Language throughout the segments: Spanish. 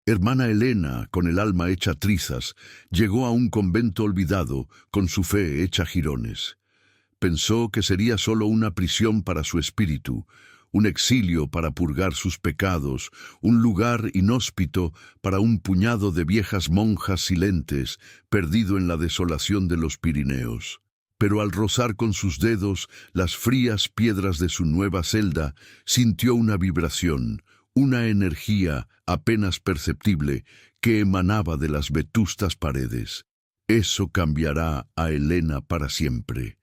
Hermana Elena, con el alma hecha trizas, llegó a un convento olvidado, con su fe hecha jirones. Pensó que sería solo una prisión para su espíritu, un exilio para purgar sus pecados, un lugar inhóspito para un puñado de viejas monjas silentes, perdido en la desolación de los Pirineos. Pero al rozar con sus dedos las frías piedras de su nueva celda, sintió una vibración, una energía apenas perceptible que emanaba de las vetustas paredes. Eso cambiará a Elena para siempre.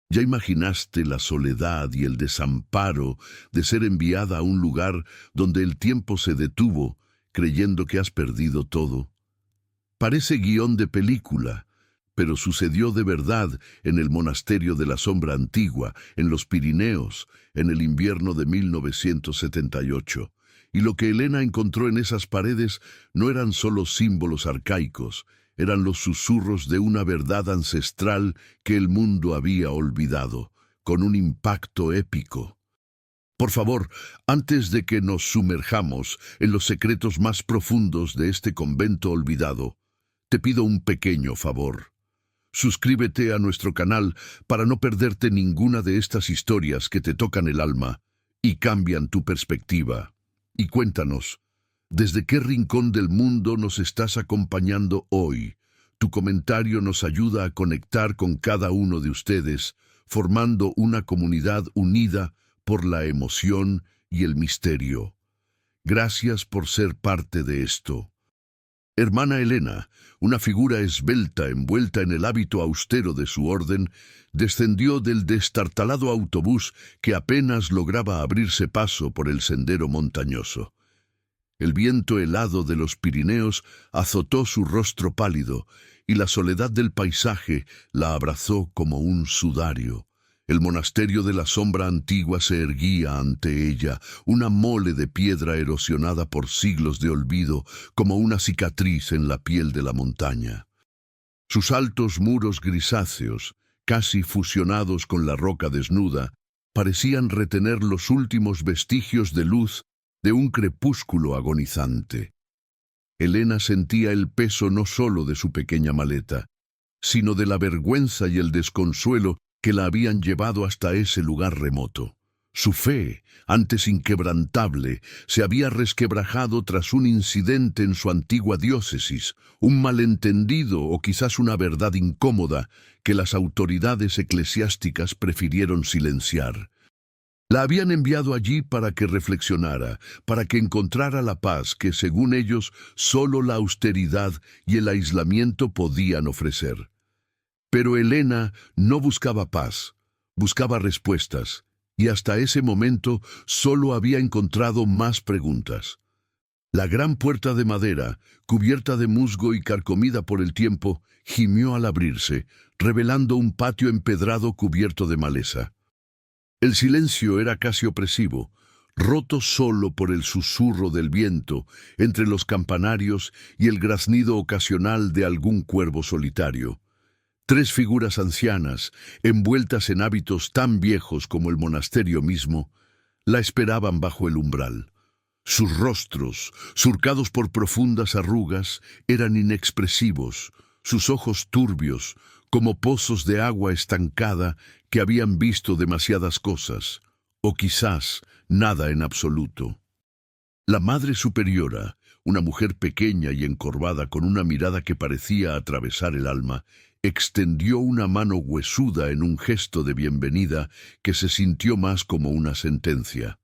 ¿Ya imaginaste la soledad y el desamparo de ser enviada a un lugar donde el tiempo se detuvo, creyendo que has perdido todo? Parece guión de película, pero sucedió de verdad en el monasterio de la Sombra Antigua, en los Pirineos, en el invierno de 1978. Y lo que Elena encontró en esas paredes no eran solo símbolos arcaicos, eran los susurros de una verdad ancestral que el mundo había olvidado, con un impacto épico. Por favor, antes de que nos sumerjamos en los secretos más profundos de este convento olvidado, te pido un pequeño favor. Suscríbete a nuestro canal para no perderte ninguna de estas historias que te tocan el alma y cambian tu perspectiva. Y cuéntanos, ¿desde qué rincón del mundo nos estás acompañando hoy? Tu comentario nos ayuda a conectar con cada uno de ustedes, formando una comunidad unida por la emoción y el misterio. Gracias por ser parte de esto. Hermana Elena, una figura esbelta envuelta en el hábito austero de su orden, descendió del destartalado autobús que apenas lograba abrirse paso por el sendero montañoso. El viento helado de los Pirineos azotó su rostro pálido y la soledad del paisaje la abrazó como un sudario. El monasterio de la Sombra Antigua se erguía ante ella, una mole de piedra erosionada por siglos de olvido, como una cicatriz en la piel de la montaña. Sus altos muros grisáceos, casi fusionados con la roca desnuda, parecían retener los últimos vestigios de luz de un crepúsculo agonizante. Elena sentía el peso no solo de su pequeña maleta, sino de la vergüenza y el desconsuelo que la habían llevado hasta ese lugar remoto. Su fe, antes inquebrantable, se había resquebrajado tras un incidente en su antigua diócesis, un malentendido o quizás una verdad incómoda que las autoridades eclesiásticas prefirieron silenciar. La habían enviado allí para que reflexionara, para que encontrara la paz que, según ellos, solo la austeridad y el aislamiento podían ofrecer. Pero Elena no buscaba paz, buscaba respuestas, y hasta ese momento solo había encontrado más preguntas. La gran puerta de madera, cubierta de musgo y carcomida por el tiempo, gimió al abrirse, revelando un patio empedrado cubierto de maleza. El silencio era casi opresivo, roto solo por el susurro del viento entre los campanarios y el graznido ocasional de algún cuervo solitario. Tres figuras ancianas, envueltas en hábitos tan viejos como el monasterio mismo, la esperaban bajo el umbral. Sus rostros, surcados por profundas arrugas, eran inexpresivos, sus ojos turbios, como pozos de agua estancada que habían visto demasiadas cosas, o quizás nada en absoluto. La Madre Superiora, una mujer pequeña y encorvada con una mirada que parecía atravesar el alma, extendió una mano huesuda en un gesto de bienvenida que se sintió más como una sentencia.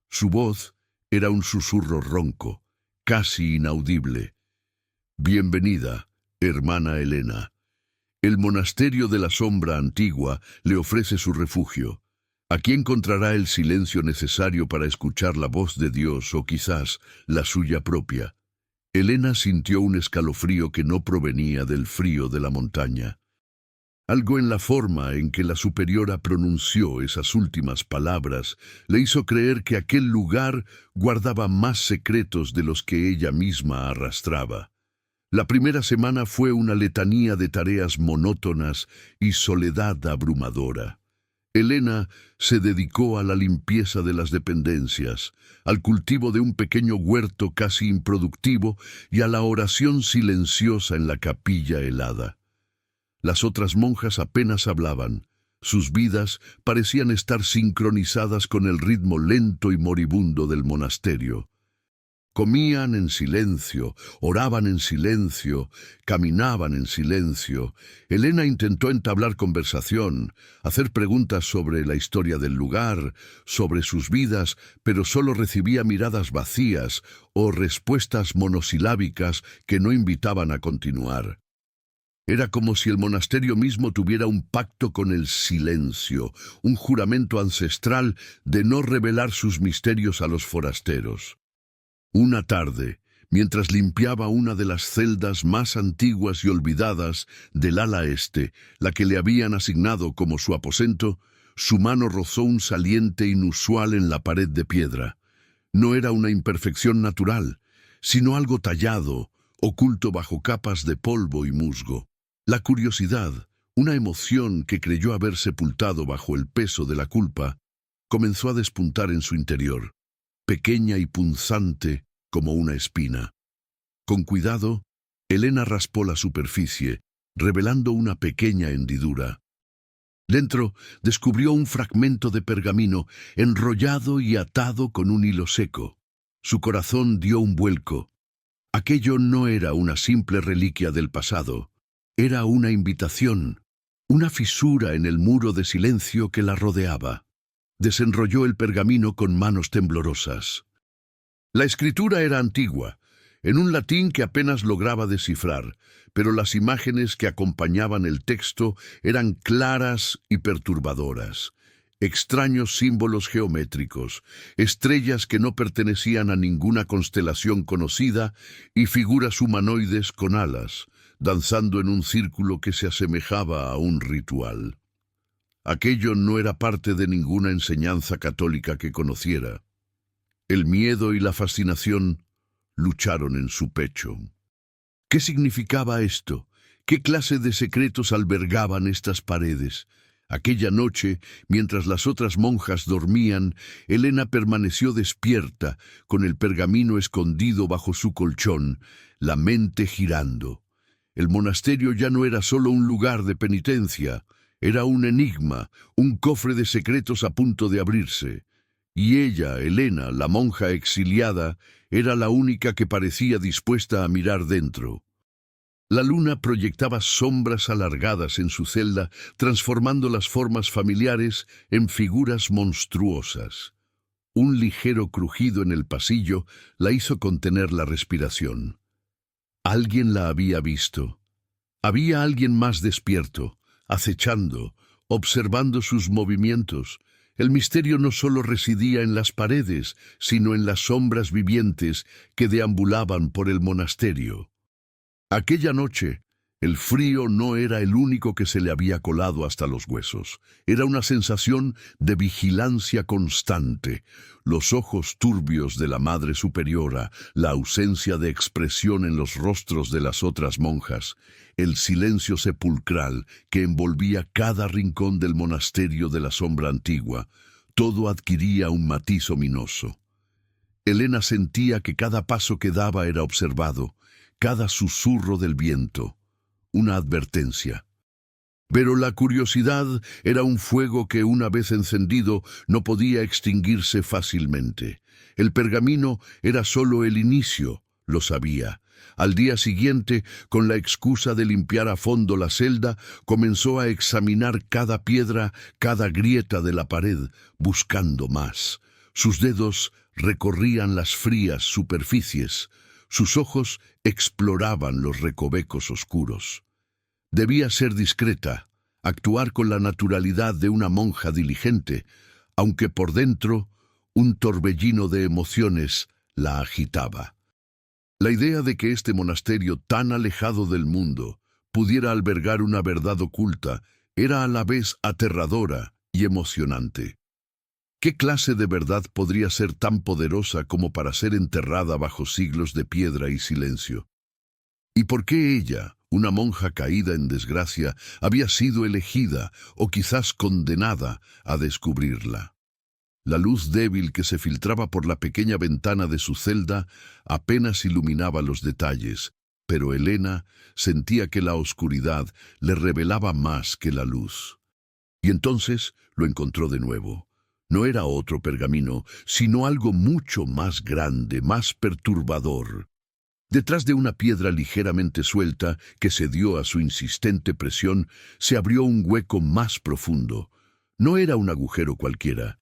Su voz era un susurro ronco, casi inaudible. Bienvenida, hermana Elena. El monasterio de la Sombra Antigua le ofrece su refugio. Aquí encontrará el silencio necesario para escuchar la voz de Dios o quizás la suya propia. Elena sintió un escalofrío que no provenía del frío de la montaña. Algo en la forma en que la superiora pronunció esas últimas palabras le hizo creer que aquel lugar guardaba más secretos de los que ella misma arrastraba. La primera semana fue una letanía de tareas monótonas y soledad abrumadora. Elena se dedicó a la limpieza de las dependencias, al cultivo de un pequeño huerto casi improductivo y a la oración silenciosa en la capilla helada. Las otras monjas apenas hablaban. Sus vidas parecían estar sincronizadas con el ritmo lento y moribundo del monasterio. Comían en silencio, oraban en silencio, caminaban en silencio. Elena intentó entablar conversación, hacer preguntas sobre la historia del lugar, sobre sus vidas, pero solo recibía miradas vacías o respuestas monosilábicas que no invitaban a continuar. Era como si el monasterio mismo tuviera un pacto con el silencio, un juramento ancestral de no revelar sus misterios a los forasteros. Una tarde, mientras limpiaba una de las celdas más antiguas y olvidadas del ala este, la que le habían asignado como su aposento, su mano rozó un saliente inusual en la pared de piedra. No era una imperfección natural, sino algo tallado, oculto bajo capas de polvo y musgo. La curiosidad, una emoción que creyó haber sepultado bajo el peso de la culpa, comenzó a despuntar en su interior, pequeña y punzante como una espina. Con cuidado, Elena raspó la superficie, revelando una pequeña hendidura. Dentro descubrió un fragmento de pergamino enrollado y atado con un hilo seco. Su corazón dio un vuelco. Aquello no era una simple reliquia del pasado. Era una invitación, una fisura en el muro de silencio que la rodeaba. Desenrolló el pergamino con manos temblorosas. La escritura era antigua, en un latín que apenas lograba descifrar, pero las imágenes que acompañaban el texto eran claras y perturbadoras. Extraños símbolos geométricos, estrellas que no pertenecían a ninguna constelación conocida y figuras humanoides con alas, danzando en un círculo que se asemejaba a un ritual. Aquello no era parte de ninguna enseñanza católica que conociera. El miedo y la fascinación lucharon en su pecho. ¿Qué significaba esto? ¿Qué clase de secretos albergaban estas paredes? Aquella noche, mientras las otras monjas dormían, Elena permaneció despierta, con el pergamino escondido bajo su colchón, la mente girando. El monasterio ya no era solo un lugar de penitencia, era un enigma, un cofre de secretos a punto de abrirse. Y ella, Elena, la monja exiliada, era la única que parecía dispuesta a mirar dentro. La luna proyectaba sombras alargadas en su celda, transformando las formas familiares en figuras monstruosas. Un ligero crujido en el pasillo la hizo contener la respiración. Alguien la había visto. Había alguien más despierto, acechando, observando sus movimientos. El misterio no solo residía en las paredes, sino en las sombras vivientes que deambulaban por el monasterio. Aquella noche, el frío no era el único que se le había colado hasta los huesos. Era una sensación de vigilancia constante. Los ojos turbios de la Madre Superiora, la ausencia de expresión en los rostros de las otras monjas, el silencio sepulcral que envolvía cada rincón del monasterio de la sombra antigua, todo adquiría un matiz ominoso. Elena sentía que cada paso que daba era observado, cada susurro del viento, una advertencia. Pero la curiosidad era un fuego que, una vez encendido, no podía extinguirse fácilmente. El pergamino era solo el inicio, lo sabía. Al día siguiente, con la excusa de limpiar a fondo la celda, comenzó a examinar cada piedra, cada grieta de la pared, buscando más. Sus dedos recorrían las frías superficies. Sus ojos exploraban los recovecos oscuros. Debía ser discreta, actuar con la naturalidad de una monja diligente, aunque por dentro un torbellino de emociones la agitaba. La idea de que este monasterio tan alejado del mundo pudiera albergar una verdad oculta era a la vez aterradora y emocionante. ¿Qué clase de verdad podría ser tan poderosa como para ser enterrada bajo siglos de piedra y silencio? ¿Y por qué ella, Una monja caída en desgracia había sido elegida o quizás condenada a descubrirla. La luz débil que se filtraba por la pequeña ventana de su celda apenas iluminaba los detalles, pero Elena sentía que la oscuridad le revelaba más que la luz. Y entonces lo encontró de nuevo. No era otro pergamino, sino algo mucho más grande, más perturbador. Detrás de una piedra ligeramente suelta que cedió a su insistente presión, se abrió un hueco más profundo. No era un agujero cualquiera.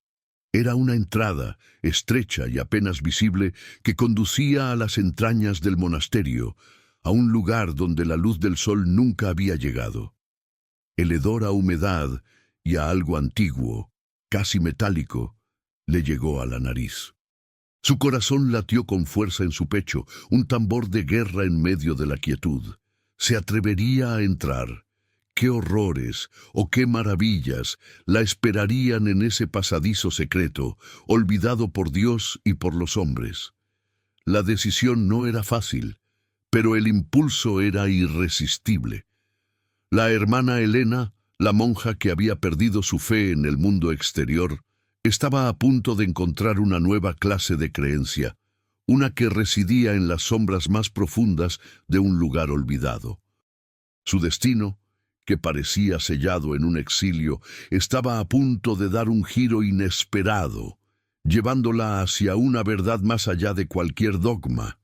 Era una entrada, estrecha y apenas visible, que conducía a las entrañas del monasterio, a un lugar donde la luz del sol nunca había llegado. El hedor a humedad y a algo antiguo, casi metálico, le llegó a la nariz. Su corazón latió con fuerza en su pecho, un tambor de guerra en medio de la quietud. ¿Se atrevería a entrar? ¿Qué horrores o qué maravillas la esperarían en ese pasadizo secreto, olvidado por Dios y por los hombres? La decisión no era fácil, pero el impulso era irresistible. La hermana Elena, la monja que había perdido su fe en el mundo exterior, estaba a punto de encontrar una nueva clase de creencia, una que residía en las sombras más profundas de un lugar olvidado. Su destino, que parecía sellado en un exilio, estaba a punto de dar un giro inesperado, llevándola hacia una verdad más allá de cualquier dogma.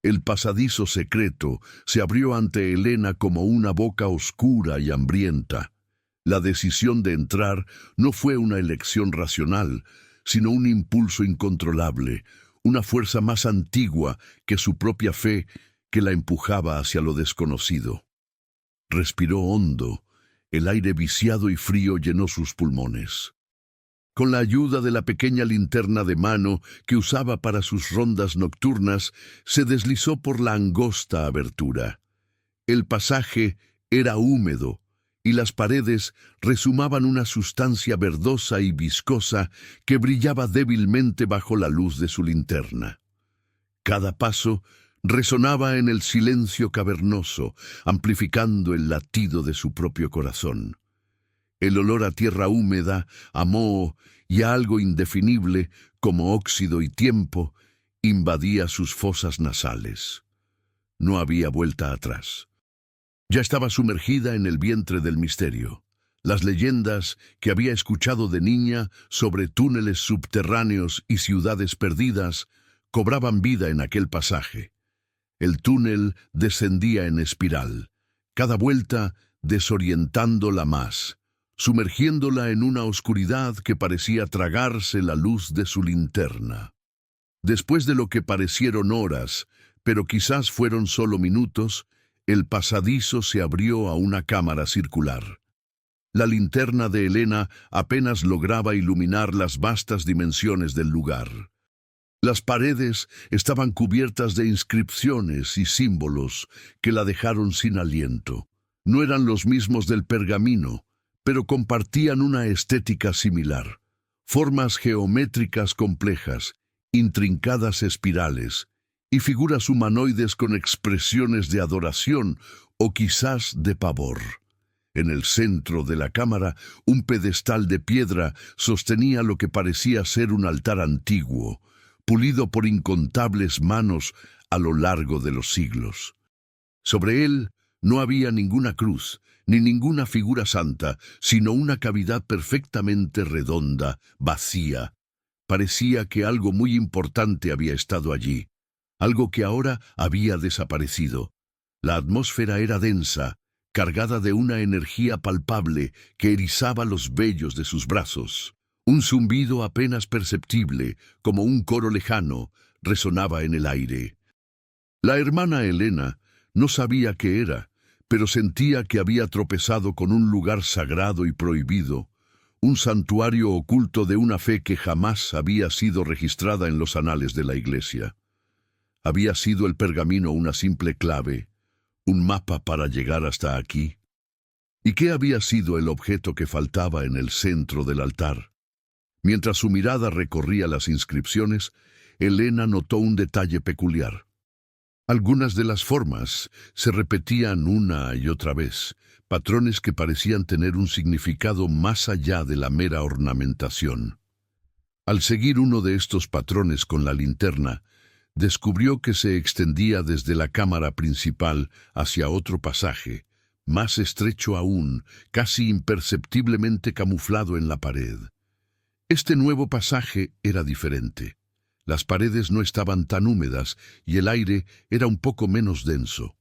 El pasadizo secreto se abrió ante Elena como una boca oscura y hambrienta. La decisión de entrar no fue una elección racional, sino un impulso incontrolable, una fuerza más antigua que su propia fe que la empujaba hacia lo desconocido. Respiró hondo, el aire viciado y frío llenó sus pulmones. Con la ayuda de la pequeña linterna de mano que usaba para sus rondas nocturnas, se deslizó por la angosta abertura. El pasaje era húmedo, y las paredes rezumaban una sustancia verdosa y viscosa que brillaba débilmente bajo la luz de su linterna. Cada paso resonaba en el silencio cavernoso, amplificando el latido de su propio corazón. El olor a tierra húmeda, a moho y a algo indefinible, como óxido y tiempo, invadía sus fosas nasales. No había vuelta atrás. Ya estaba sumergida en el vientre del misterio. Las leyendas que había escuchado de niña sobre túneles subterráneos y ciudades perdidas cobraban vida en aquel pasaje. El túnel descendía en espiral, cada vuelta desorientándola más, sumergiéndola en una oscuridad que parecía tragarse la luz de su linterna. Después de lo que parecieron horas, pero quizás fueron solo minutos, el pasadizo se abrió a una cámara circular. La linterna de Elena apenas lograba iluminar las vastas dimensiones del lugar. Las paredes estaban cubiertas de inscripciones y símbolos que la dejaron sin aliento. No eran los mismos del pergamino, pero compartían una estética similar. Formas geométricas complejas, intrincadas espirales, y figuras humanoides con expresiones de adoración o quizás de pavor. En el centro de la cámara, un pedestal de piedra sostenía lo que parecía ser un altar antiguo, pulido por incontables manos a lo largo de los siglos. Sobre él no había ninguna cruz, ni ninguna figura santa, sino una cavidad perfectamente redonda, vacía. Parecía que algo muy importante había estado allí, algo que ahora había desaparecido. La atmósfera era densa, cargada de una energía palpable que erizaba los vellos de sus brazos. Un zumbido apenas perceptible, como un coro lejano, resonaba en el aire. La hermana Elena no sabía qué era, pero sentía que había tropezado con un lugar sagrado y prohibido, un santuario oculto de una fe que jamás había sido registrada en los anales de la Iglesia. ¿Había sido el pergamino una simple clave, un mapa para llegar hasta aquí? ¿Y qué había sido el objeto que faltaba en el centro del altar? Mientras su mirada recorría las inscripciones, Elena notó un detalle peculiar. Algunas de las formas se repetían una y otra vez, patrones que parecían tener un significado más allá de la mera ornamentación. Al seguir uno de estos patrones con la linterna, descubrió que se extendía desde la cámara principal hacia otro pasaje, más estrecho aún, casi imperceptiblemente camuflado en la pared. Este nuevo pasaje era diferente. Las paredes no estaban tan húmedas y el aire era un poco menos denso.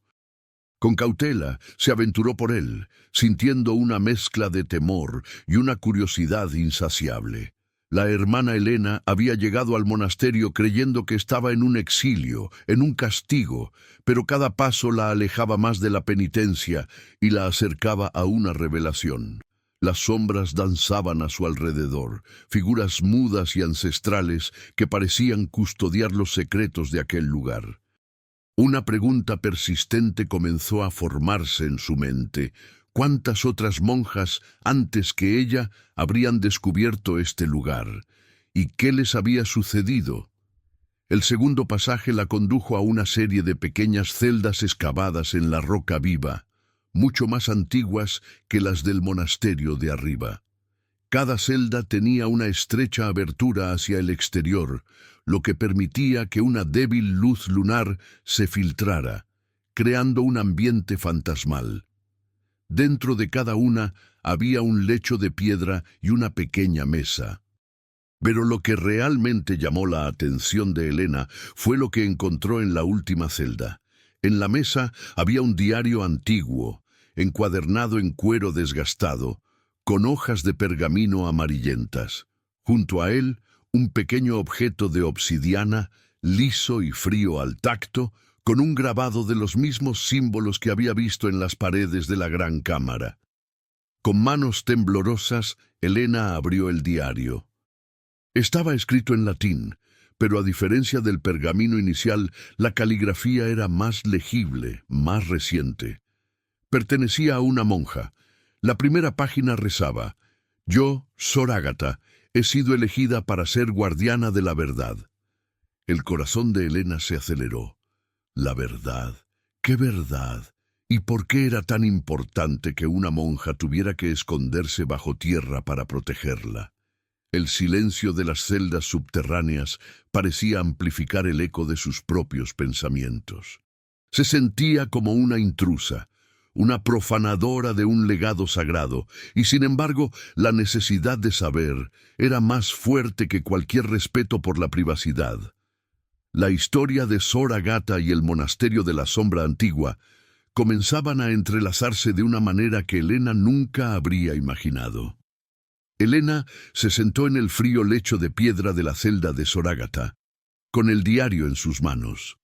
Con cautela se aventuró por él, sintiendo una mezcla de temor y una curiosidad insaciable. La hermana Elena había llegado al monasterio creyendo que estaba en un exilio, en un castigo, pero cada paso la alejaba más de la penitencia y la acercaba a una revelación. Las sombras danzaban a su alrededor, figuras mudas y ancestrales que parecían custodiar los secretos de aquel lugar. Una pregunta persistente comenzó a formarse en su mente. ¿Cuántas otras monjas antes que ella habrían descubierto este lugar? ¿Y qué les había sucedido? El segundo pasaje la condujo a una serie de pequeñas celdas excavadas en la roca viva, mucho más antiguas que las del monasterio de arriba. Cada celda tenía una estrecha abertura hacia el exterior, lo que permitía que una débil luz lunar se filtrara, creando un ambiente fantasmal. Dentro de cada una había un lecho de piedra y una pequeña mesa. Pero lo que realmente llamó la atención de Elena fue lo que encontró en la última celda. En la mesa había un diario antiguo, encuadernado en cuero desgastado, con hojas de pergamino amarillentas. Junto a él, un pequeño objeto de obsidiana, liso y frío al tacto, con un grabado de los mismos símbolos que había visto en las paredes de la gran cámara. Con manos temblorosas, Elena abrió el diario. Estaba escrito en latín, pero a diferencia del pergamino inicial, la caligrafía era más legible, más reciente. Pertenecía a una monja. La primera página rezaba: «Yo, Sor Ágata, he sido elegida para ser guardiana de la verdad». El corazón de Elena se aceleró. La verdad. ¿Qué verdad? ¿Y por qué era tan importante que una monja tuviera que esconderse bajo tierra para protegerla? El silencio de las celdas subterráneas parecía amplificar el eco de sus propios pensamientos. Se sentía como una intrusa, una profanadora de un legado sagrado, y sin embargo la necesidad de saber era más fuerte que cualquier respeto por la privacidad. La historia de Sor Ágata y el monasterio de la sombra antigua comenzaban a entrelazarse de una manera que Elena nunca habría imaginado. Elena se sentó en el frío lecho de piedra de la celda de Sor Ágata, con el diario en sus manos.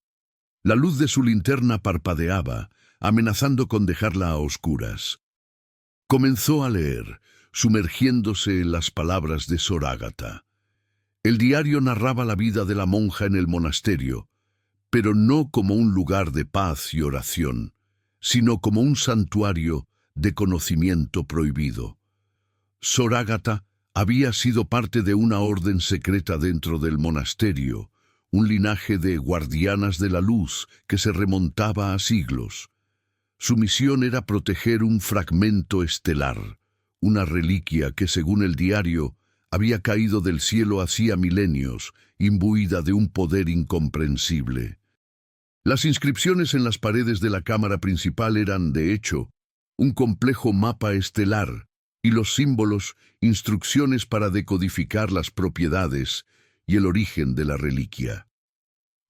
La luz de su linterna parpadeaba, amenazando con dejarla a oscuras. Comenzó a leer, sumergiéndose en las palabras de Sor Ágata. El diario narraba la vida de la monja en el monasterio, pero no como un lugar de paz y oración, sino como un santuario de conocimiento prohibido. Sor Ágata había sido parte de una orden secreta dentro del monasterio, un linaje de guardianas de la luz que se remontaba a siglos. Su misión era proteger un fragmento estelar, una reliquia que, según el diario, había caído del cielo hacía milenios, imbuida de un poder incomprensible. Las inscripciones en las paredes de la cámara principal eran, de hecho, un complejo mapa estelar, y los símbolos, instrucciones para decodificar las propiedades y el origen de la reliquia.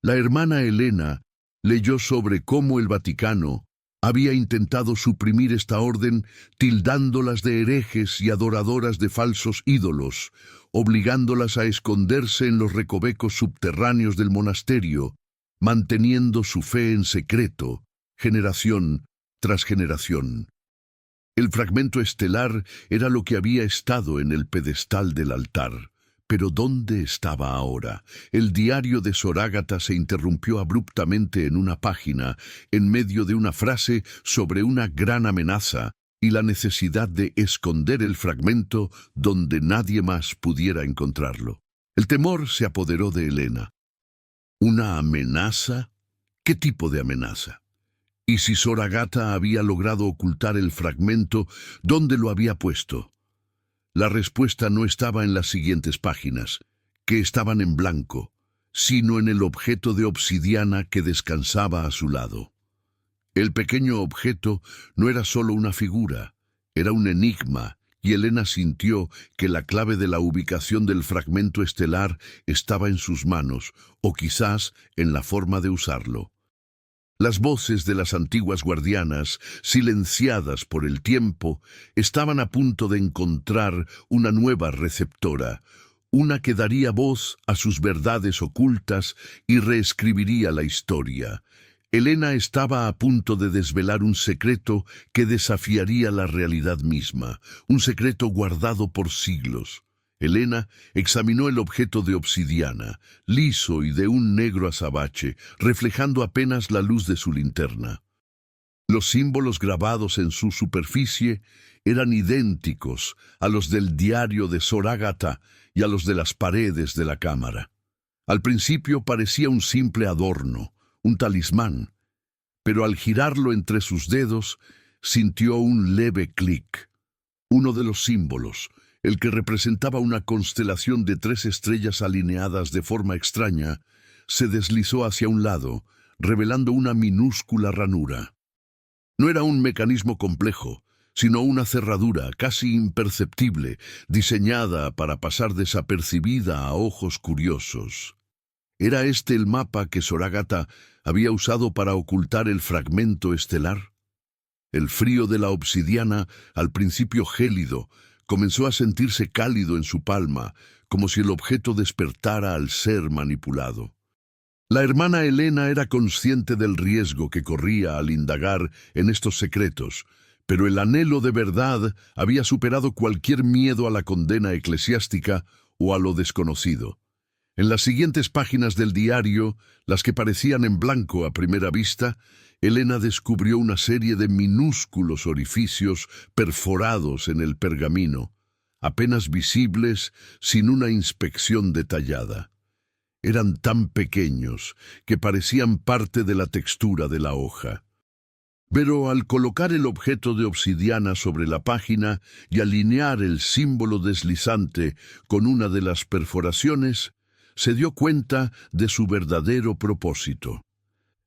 La hermana Elena leyó sobre cómo el Vaticano había intentado suprimir esta orden, tildándolas de herejes y adoradoras de falsos ídolos, obligándolas a esconderse en los recovecos subterráneos del monasterio, manteniendo su fe en secreto, generación tras generación. El fragmento estelar era lo que había estado en el pedestal del altar. Pero ¿dónde estaba ahora? El diario de Sor Ágata se interrumpió abruptamente en una página, en medio de una frase sobre una gran amenaza y la necesidad de esconder el fragmento donde nadie más pudiera encontrarlo. El temor se apoderó de Elena. ¿Una amenaza? ¿Qué tipo de amenaza? ¿Y si Sor Agatha había logrado ocultar el fragmento, dónde lo había puesto? La respuesta no estaba en las siguientes páginas, que estaban en blanco, sino en el objeto de obsidiana que descansaba a su lado. El pequeño objeto no era solo una figura, era un enigma, y Helena sintió que la clave de la ubicación del fragmento estelar estaba en sus manos, o quizás en la forma de usarlo. Las voces de las antiguas guardianas, silenciadas por el tiempo, estaban a punto de encontrar una nueva receptora, una que daría voz a sus verdades ocultas y reescribiría la historia. Helena estaba a punto de desvelar un secreto que desafiaría la realidad misma, un secreto guardado por siglos. Helena examinó el objeto de obsidiana, liso y de un negro azabache, reflejando apenas la luz de su linterna. Los símbolos grabados en su superficie eran idénticos a los del diario de Sor Agatha y a los de las paredes de la cámara. Al principio parecía un simple adorno, un talismán, pero al girarlo entre sus dedos, sintió un leve clic. Uno de los símbolos, el que representaba una constelación de 3 estrellas alineadas de forma extraña, se deslizó hacia un lado, revelando una minúscula ranura. No era un mecanismo complejo, sino una cerradura casi imperceptible, diseñada para pasar desapercibida a ojos curiosos. ¿Era este el mapa que Sor Agatha había usado para ocultar el fragmento estelar? El frío de la obsidiana, al principio gélido, comenzó a sentirse cálido en su palma, como si el objeto despertara al ser manipulado. La hermana Helena era consciente del riesgo que corría al indagar en estos secretos, pero el anhelo de verdad había superado cualquier miedo a la condena eclesiástica o a lo desconocido. En las siguientes páginas del diario, las que parecían en blanco a primera vista, Helena descubrió una serie de minúsculos orificios perforados en el pergamino, apenas visibles sin una inspección detallada. Eran tan pequeños que parecían parte de la textura de la hoja. Pero al colocar el objeto de obsidiana sobre la página y alinear el símbolo deslizante con una de las perforaciones, se dio cuenta de su verdadero propósito.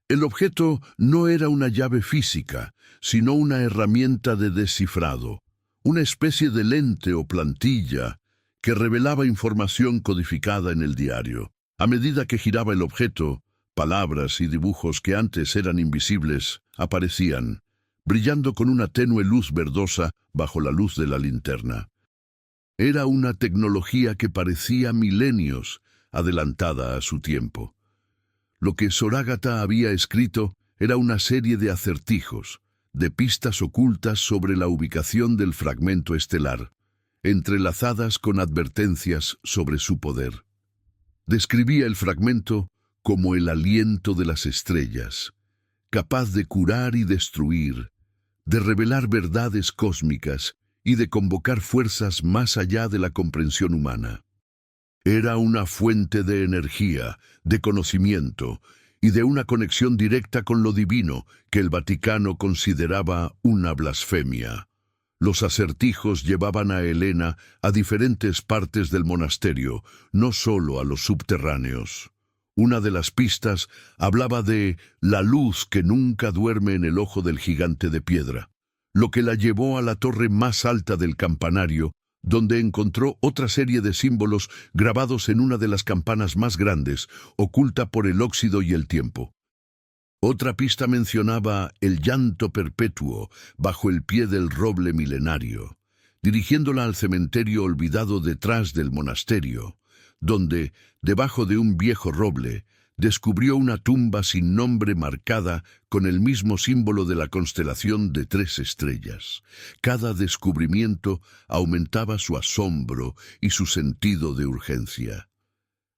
El objeto no era una llave física, sino una herramienta de descifrado, una especie de lente o plantilla que revelaba información codificada en el diario. A medida que giraba el objeto, palabras y dibujos que antes eran invisibles aparecían, brillando con una tenue luz verdosa bajo la luz de la linterna. Era una tecnología que parecía milenios adelantada a su tiempo. Lo que Sor Agatha había escrito era una serie de acertijos, de pistas ocultas sobre la ubicación del fragmento estelar, entrelazadas con advertencias sobre su poder. Describía el fragmento como el aliento de las estrellas, capaz de curar y destruir, de revelar verdades cósmicas y de convocar fuerzas más allá de la comprensión humana. Era una fuente de energía, de conocimiento y de una conexión directa con lo divino que el Vaticano consideraba una blasfemia. Los acertijos llevaban a Helena a diferentes partes del monasterio, no solo a los subterráneos. Una de las pistas hablaba de la luz que nunca duerme en el ojo del gigante de piedra, lo que la llevó a la torre más alta del campanario, donde encontró otra serie de símbolos grabados en una de las campanas más grandes, oculta por el óxido y el tiempo. Otra pista mencionaba el llanto perpetuo bajo el pie del roble milenario, dirigiéndola al cementerio olvidado detrás del monasterio, donde, debajo de un viejo roble, descubrió una tumba sin nombre marcada con el mismo símbolo de la constelación de 3 estrellas. Cada descubrimiento aumentaba su asombro y su sentido de urgencia.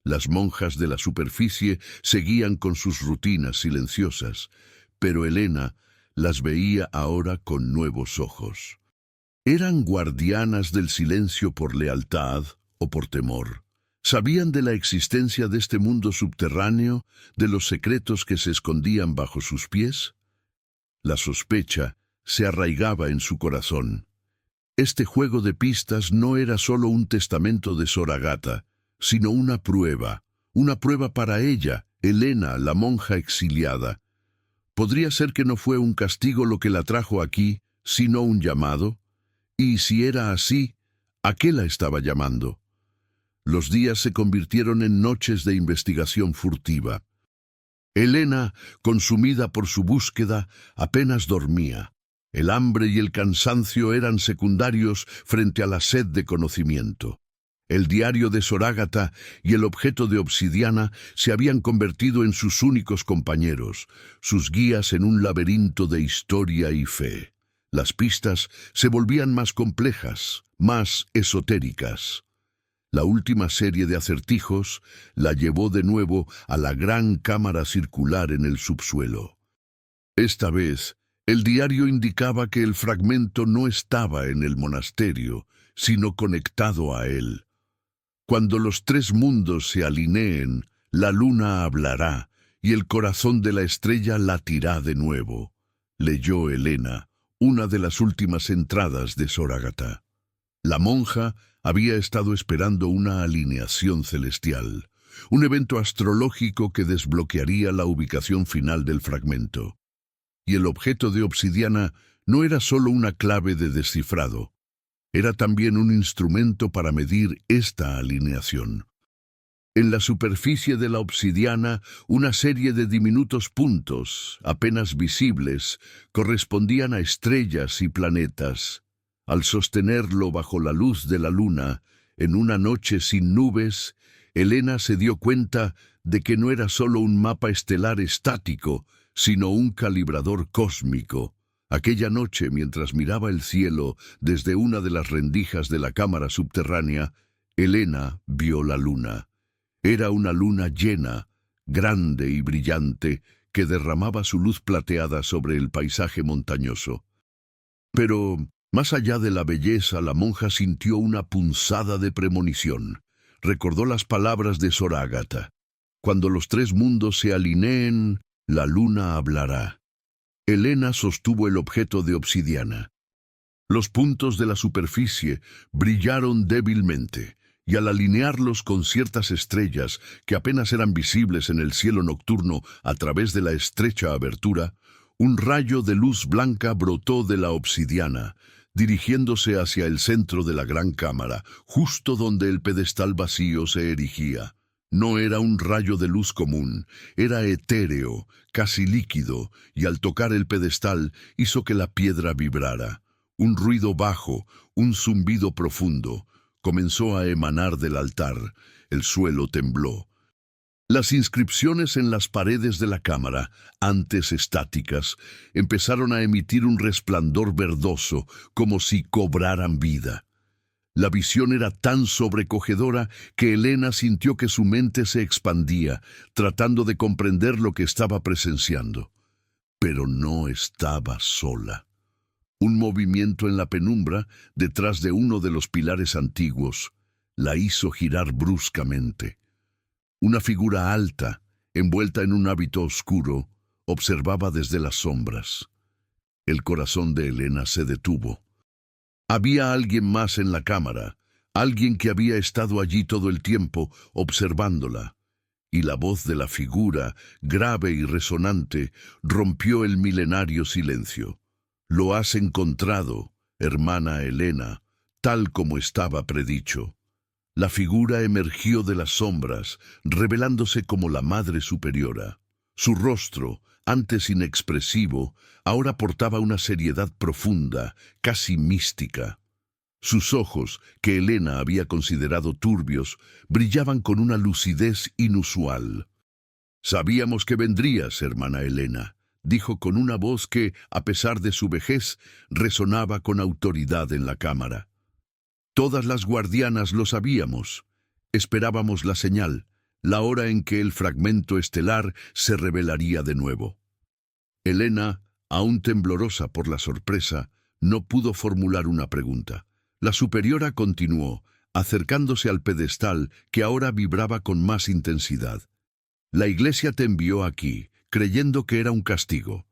Las monjas de la superficie seguían con sus rutinas silenciosas, pero Helena las veía ahora con nuevos ojos. ¿Eran guardianas del silencio por lealtad o por temor? ¿Sabían de la existencia de este mundo subterráneo, de los secretos que se escondían bajo sus pies? La sospecha se arraigaba en su corazón. Este juego de pistas no era solo un testamento de Sor Agatha, sino una prueba para ella, Helena, la monja exiliada. ¿Podría ser que no fue un castigo lo que la trajo aquí, sino un llamado? Y si era así, ¿a qué la estaba llamando? Los días se convirtieron en noches de investigación furtiva. Helena, consumida por su búsqueda, apenas dormía. El hambre y el cansancio eran secundarios frente a la sed de conocimiento. El diario de Sor Agatha y el objeto de obsidiana se habían convertido en sus únicos compañeros, sus guías en un laberinto de historia y fe. Las pistas se volvían más complejas, más esotéricas. La última serie de acertijos la llevó de nuevo a la gran cámara circular en el subsuelo. Esta vez, el diario indicaba que el fragmento no estaba en el monasterio, sino conectado a él. Cuando los tres mundos se alineen, la luna hablará y el corazón de la estrella latirá de nuevo, leyó Helena, una de las últimas entradas de Sor Agatha. La monja había estado esperando una alineación celestial, un evento astrológico que desbloquearía la ubicación final del fragmento. Y el objeto de obsidiana no era solo una clave de descifrado, era también un instrumento para medir esta alineación. En la superficie de la obsidiana, una serie de diminutos puntos, apenas visibles, correspondían a estrellas y planetas. Al sostenerlo bajo la luz de la luna, en una noche sin nubes, Helena se dio cuenta de que no era solo un mapa estelar estático, sino un calibrador cósmico. Aquella noche, mientras miraba el cielo desde una de las rendijas de la cámara subterránea, Helena vio la luna. Era una luna llena, grande y brillante, que derramaba su luz plateada sobre el paisaje montañoso. Pero, más allá de la belleza, la monja sintió una punzada de premonición. Recordó las palabras de Sor Agatha. Cuando los tres mundos se alineen, la luna hablará. Helena sostuvo el objeto de obsidiana. Los puntos de la superficie brillaron débilmente, y al alinearlos con ciertas estrellas que apenas eran visibles en el cielo nocturno a través de la estrecha abertura, un rayo de luz blanca brotó de la obsidiana, dirigiéndose hacia el centro de la gran cámara, justo donde el pedestal vacío se erigía. No era un rayo de luz común, era etéreo, casi líquido, y al tocar el pedestal hizo que la piedra vibrara. Un ruido bajo, un zumbido profundo, comenzó a emanar del altar. El suelo tembló. Las inscripciones en las paredes de la cámara, antes estáticas, empezaron a emitir un resplandor verdoso, como si cobraran vida. La visión era tan sobrecogedora que Helena sintió que su mente se expandía, tratando de comprender lo que estaba presenciando. Pero no estaba sola. Un movimiento en la penumbra, detrás de uno de los pilares antiguos, la hizo girar bruscamente. Una figura alta, envuelta en un hábito oscuro, observaba desde las sombras. El corazón de Helena se detuvo. Había alguien más en la cámara, alguien que había estado allí todo el tiempo, observándola. Y la voz de la figura, grave y resonante, rompió el milenario silencio. «Lo has encontrado, hermana Helena, tal como estaba predicho». La figura emergió de las sombras, revelándose como la Madre Superiora. Su rostro, antes inexpresivo, ahora portaba una seriedad profunda, casi mística. Sus ojos, que Helena había considerado turbios, brillaban con una lucidez inusual. «Sabíamos que vendrías, hermana Helena», dijo con una voz que, a pesar de su vejez, resonaba con autoridad en la cámara. Todas las guardianas lo sabíamos. Esperábamos la señal, la hora en que el fragmento estelar se revelaría de nuevo. Helena, aún temblorosa por la sorpresa, no pudo formular una pregunta. La superiora continuó, acercándose al pedestal que ahora vibraba con más intensidad. La Iglesia te envió aquí, creyendo que era un castigo.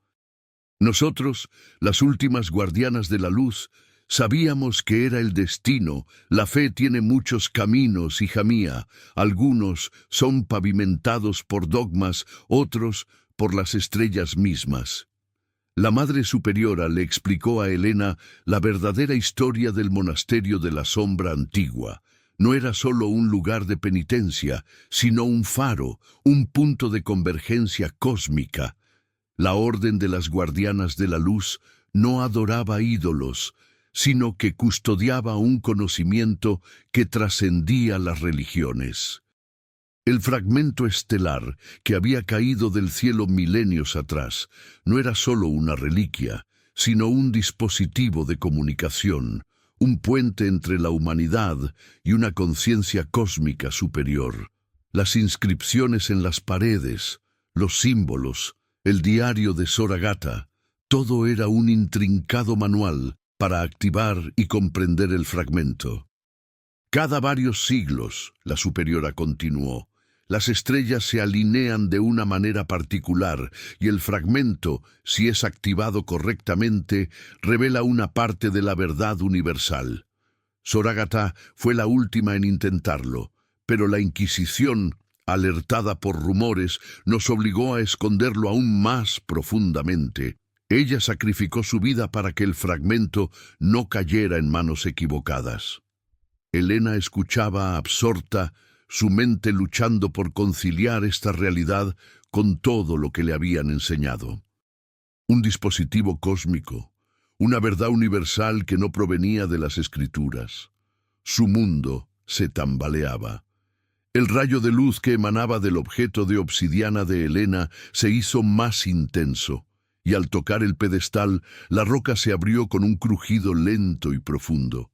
Nosotros, las últimas guardianas de la luz, sabíamos que era el destino. La fe tiene muchos caminos, hija mía. Algunos son pavimentados por dogmas, otros por las estrellas mismas. La Madre Superiora le explicó a Helena la verdadera historia del monasterio de la sombra antigua. No era solo un lugar de penitencia, sino un faro, un punto de convergencia cósmica. La Orden de las Guardianas de la Luz no adoraba ídolos, sino que custodiaba un conocimiento que trascendía las religiones. El fragmento estelar que había caído del cielo milenios atrás no era solo una reliquia, sino un dispositivo de comunicación, un puente entre la humanidad y una conciencia cósmica superior. Las inscripciones en las paredes, los símbolos, el diario de Soragata, todo era un intrincado manual para activar y comprender el fragmento. Cada varios siglos, la superiora continuó, las estrellas se alinean de una manera particular y el fragmento, si es activado correctamente, revela una parte de la verdad universal. Soragata fue la última en intentarlo, pero la Inquisición, alertada por rumores, nos obligó a esconderlo aún más profundamente. Ella sacrificó su vida para que el fragmento no cayera en manos equivocadas. Helena escuchaba absorta, su mente luchando por conciliar esta realidad con todo lo que le habían enseñado. Un dispositivo cósmico, una verdad universal que no provenía de las escrituras. Su mundo se tambaleaba. El rayo de luz que emanaba del objeto de obsidiana de Helena se hizo más intenso, y al tocar el pedestal, la roca se abrió con un crujido lento y profundo.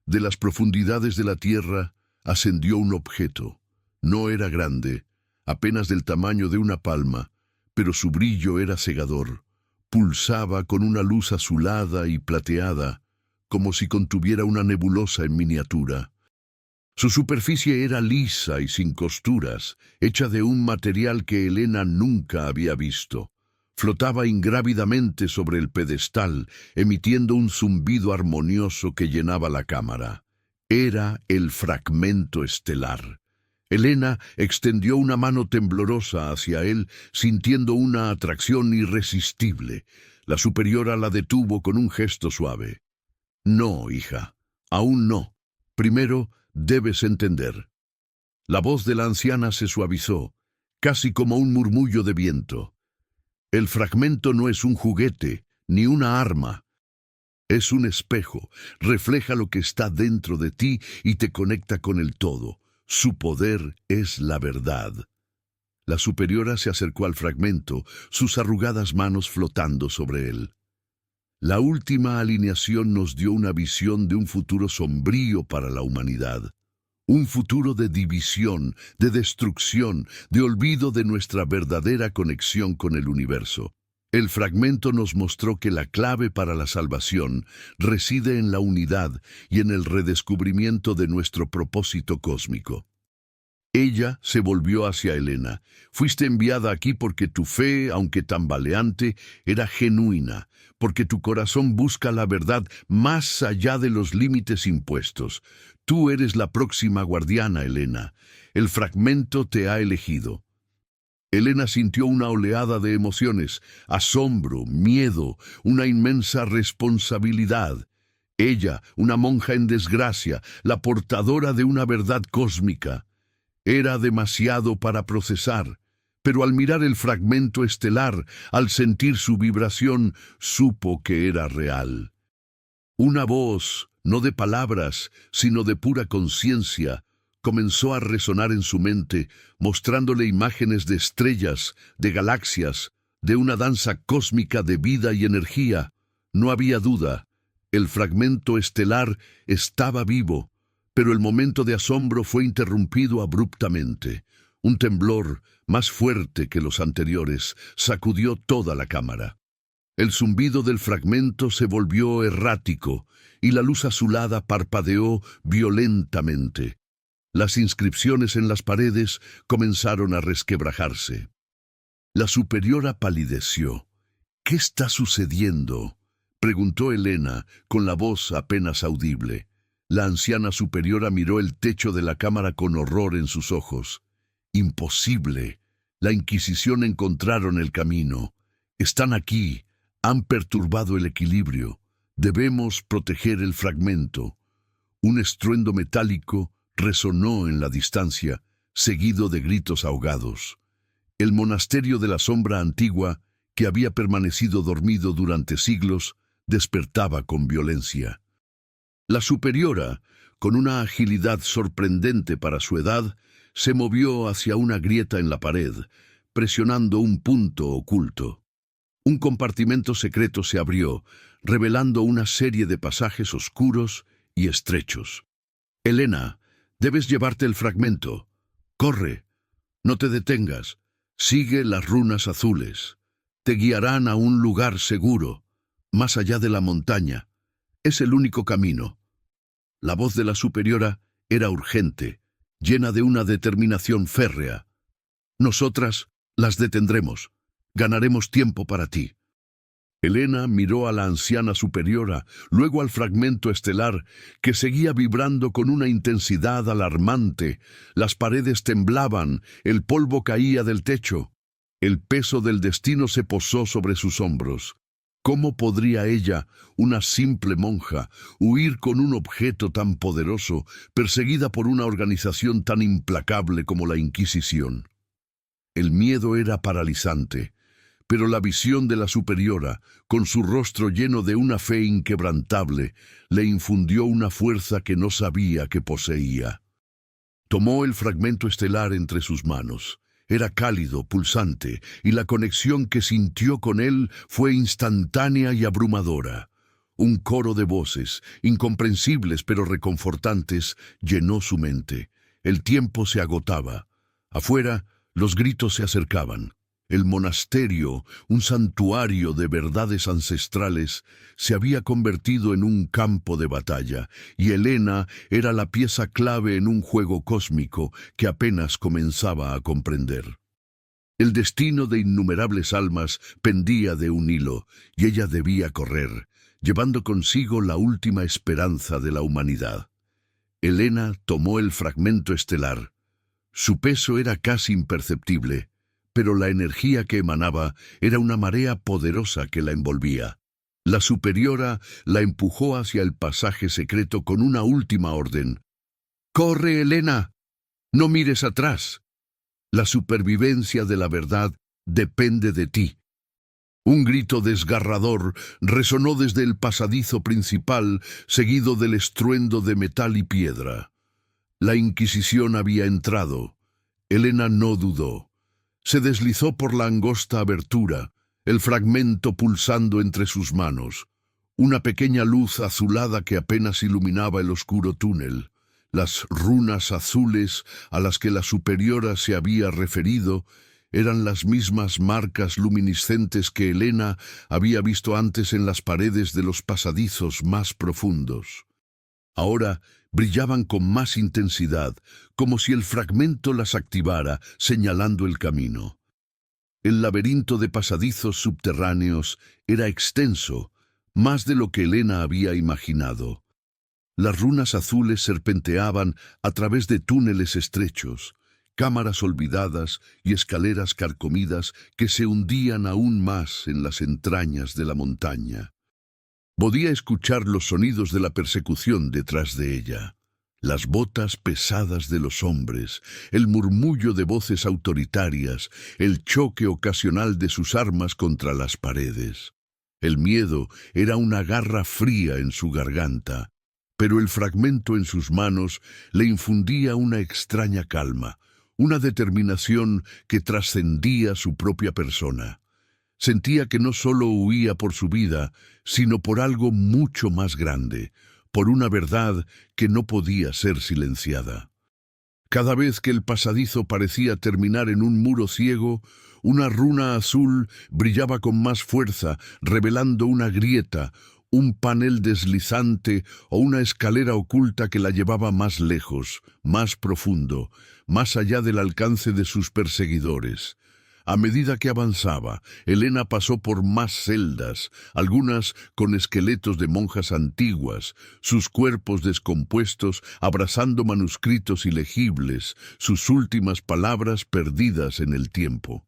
De las profundidades de la tierra ascendió un objeto. No era grande, apenas del tamaño de una palma, pero su brillo era cegador. Pulsaba con una luz azulada y plateada, como si contuviera una nebulosa en miniatura. Su superficie era lisa y sin costuras, hecha de un material que Helena nunca había visto. Flotaba ingrávidamente sobre el pedestal, emitiendo un zumbido armonioso que llenaba la cámara. Era el fragmento estelar. Helena extendió una mano temblorosa hacia él, sintiendo una atracción irresistible. La superiora la detuvo con un gesto suave. «No, hija, aún no. Primero debes entender». La voz de la anciana se suavizó, casi como un murmullo de viento. «El fragmento no es un juguete, ni una arma. Es un espejo, refleja lo que está dentro de ti y te conecta con el todo. Su poder es la verdad». La superiora se acercó al fragmento, sus arrugadas manos flotando sobre él. La última alineación nos dio una visión de un futuro sombrío para la humanidad. Un futuro de división, de destrucción, de olvido de nuestra verdadera conexión con el universo. El fragmento nos mostró que la clave para la salvación reside en la unidad y en el redescubrimiento de nuestro propósito cósmico. Ella se volvió hacia Helena. «Fuiste enviada aquí porque tu fe, aunque tambaleante, era genuina, porque tu corazón busca la verdad más allá de los límites impuestos. Tú eres la próxima guardiana, Helena. El fragmento te ha elegido». Helena sintió una oleada de emociones, asombro, miedo, una inmensa responsabilidad. Ella, una monja en desgracia, la portadora de una verdad cósmica. Era demasiado para procesar, pero al mirar el fragmento estelar, al sentir su vibración, supo que era real. Una voz, no de palabras, sino de pura conciencia, comenzó a resonar en su mente, mostrándole imágenes de estrellas, de galaxias, de una danza cósmica de vida y energía. No había duda, el fragmento estelar estaba vivo, pero el momento de asombro fue interrumpido abruptamente. Un temblor, más fuerte que los anteriores, sacudió toda la cámara. El zumbido del fragmento se volvió errático y la luz azulada parpadeó violentamente. Las inscripciones en las paredes comenzaron a resquebrajarse. La superiora palideció. «¿Qué está sucediendo?», preguntó Elena, con la voz apenas audible. La anciana superiora miró el techo de la cámara con horror en sus ojos. «Imposible. La Inquisición encontraron el camino. Están aquí. Han perturbado el equilibrio. Debemos proteger el fragmento». Un estruendo metálico resonó en la distancia, seguido de gritos ahogados. El monasterio de la sombra antigua, que había permanecido dormido durante siglos, despertaba con violencia. La superiora, con una agilidad sorprendente para su edad, se movió hacia una grieta en la pared, presionando un punto oculto. Un compartimento secreto se abrió, revelando una serie de pasajes oscuros y estrechos. «Elena, debes llevarte el fragmento. Corre, no te detengas. Sigue las runas azules. Te guiarán a un lugar seguro, más allá de la montaña. Es el único camino». La voz de la superiora era urgente, llena de una determinación férrea. «Nosotras las detendremos. Ganaremos tiempo para ti». Elena miró a la anciana superiora, luego al fragmento estelar, que seguía vibrando con una intensidad alarmante. Las paredes temblaban, el polvo caía del techo. El peso del destino se posó sobre sus hombros. ¿Cómo podría ella, una simple monja, huir con un objeto tan poderoso, perseguida por una organización tan implacable como la Inquisición? El miedo era paralizante. Pero la visión de la superiora, con su rostro lleno de una fe inquebrantable, le infundió una fuerza que no sabía que poseía. Tomó el fragmento estelar entre sus manos. Era cálido, pulsante, y la conexión que sintió con él fue instantánea y abrumadora. Un coro de voces, incomprensibles pero reconfortantes, llenó su mente. El tiempo se agotaba. Afuera, los gritos se acercaban. El monasterio, un santuario de verdades ancestrales, se había convertido en un campo de batalla, y Elena era la pieza clave en un juego cósmico que apenas comenzaba a comprender. El destino de innumerables almas pendía de un hilo, y ella debía correr, llevando consigo la última esperanza de la humanidad. Elena tomó el fragmento estelar. Su peso era casi imperceptible, pero la energía que emanaba era una marea poderosa que la envolvía. La superiora la empujó hacia el pasaje secreto con una última orden. «¡Corre, Elena! ¡No mires atrás! La supervivencia de la verdad depende de ti». Un grito desgarrador resonó desde el pasadizo principal, seguido del estruendo de metal y piedra. La Inquisición había entrado. Elena no dudó. Se deslizó por la angosta abertura, el fragmento pulsando entre sus manos. Una pequeña luz azulada que apenas iluminaba el oscuro túnel. Las runas azules a las que la superiora se había referido eran las mismas marcas luminiscentes que Elena había visto antes en las paredes de los pasadizos más profundos. Ahora brillaban con más intensidad, como si el fragmento las activara, señalando el camino. El laberinto de pasadizos subterráneos era extenso, más de lo que Elena había imaginado. Las runas azules serpenteaban a través de túneles estrechos, cámaras olvidadas y escaleras carcomidas que se hundían aún más en las entrañas de la montaña. Podía escuchar los sonidos de la persecución detrás de ella. Las botas pesadas de los hombres, el murmullo de voces autoritarias, el choque ocasional de sus armas contra las paredes. El miedo era una garra fría en su garganta, pero el fragmento en sus manos le infundía una extraña calma, una determinación que trascendía su propia persona. Sentía que no solo huía por su vida, sino por algo mucho más grande, por una verdad que no podía ser silenciada. Cada vez que el pasadizo parecía terminar en un muro ciego, una runa azul brillaba con más fuerza, revelando una grieta, un panel deslizante o una escalera oculta que la llevaba más lejos, más profundo, más allá del alcance de sus perseguidores. A medida que avanzaba, Helena pasó por más celdas, algunas con esqueletos de monjas antiguas, sus cuerpos descompuestos abrazando manuscritos ilegibles, sus últimas palabras perdidas en el tiempo.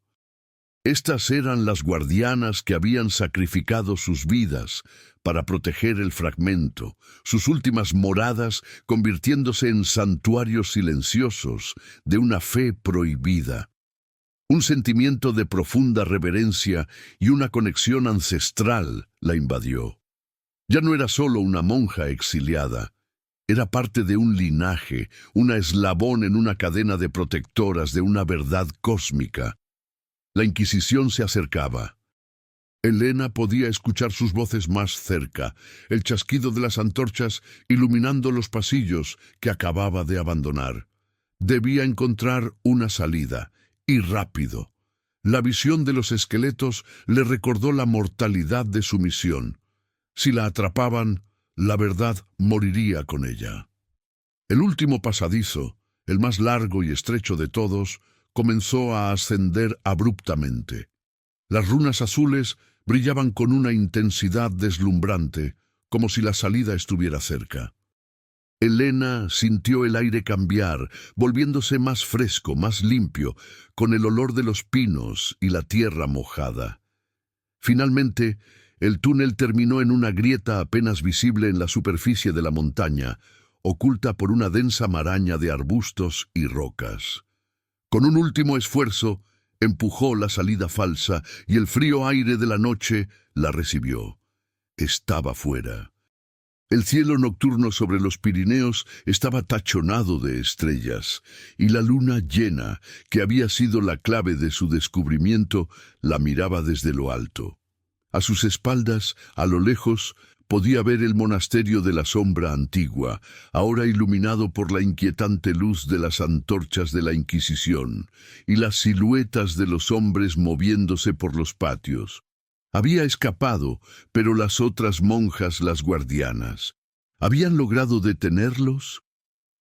Estas eran las guardianas que habían sacrificado sus vidas para proteger el fragmento, sus últimas moradas convirtiéndose en santuarios silenciosos de una fe prohibida. Un sentimiento de profunda reverencia y una conexión ancestral la invadió. Ya no era solo una monja exiliada, era parte de un linaje, una eslabón en una cadena de protectoras de una verdad cósmica. La Inquisición se acercaba. Helena podía escuchar sus voces más cerca, el chasquido de las antorchas iluminando los pasillos que acababa de abandonar. Debía encontrar una salida, y rápido. La visión de los esqueletos le recordó la mortalidad de su misión. Si la atrapaban, la verdad moriría con ella. El último pasadizo, el más largo y estrecho de todos, comenzó a ascender abruptamente. Las runas azules brillaban con una intensidad deslumbrante, como si la salida estuviera cerca. Helena sintió el aire cambiar, volviéndose más fresco, más limpio, con el olor de los pinos y la tierra mojada. Finalmente, el túnel terminó en una grieta apenas visible en la superficie de la montaña, oculta por una densa maraña de arbustos y rocas. Con un último esfuerzo, empujó la salida falsa y el frío aire de la noche la recibió. Estaba fuera. El cielo nocturno sobre los Pirineos estaba tachonado de estrellas, y la luna llena, que había sido la clave de su descubrimiento, la miraba desde lo alto. A sus espaldas, a lo lejos, podía ver el monasterio de la sombra antigua, ahora iluminado por la inquietante luz de las antorchas de la Inquisición, y las siluetas de los hombres moviéndose por los patios. Había escapado, pero las otras monjas, las guardianas, ¿habían logrado detenerlos?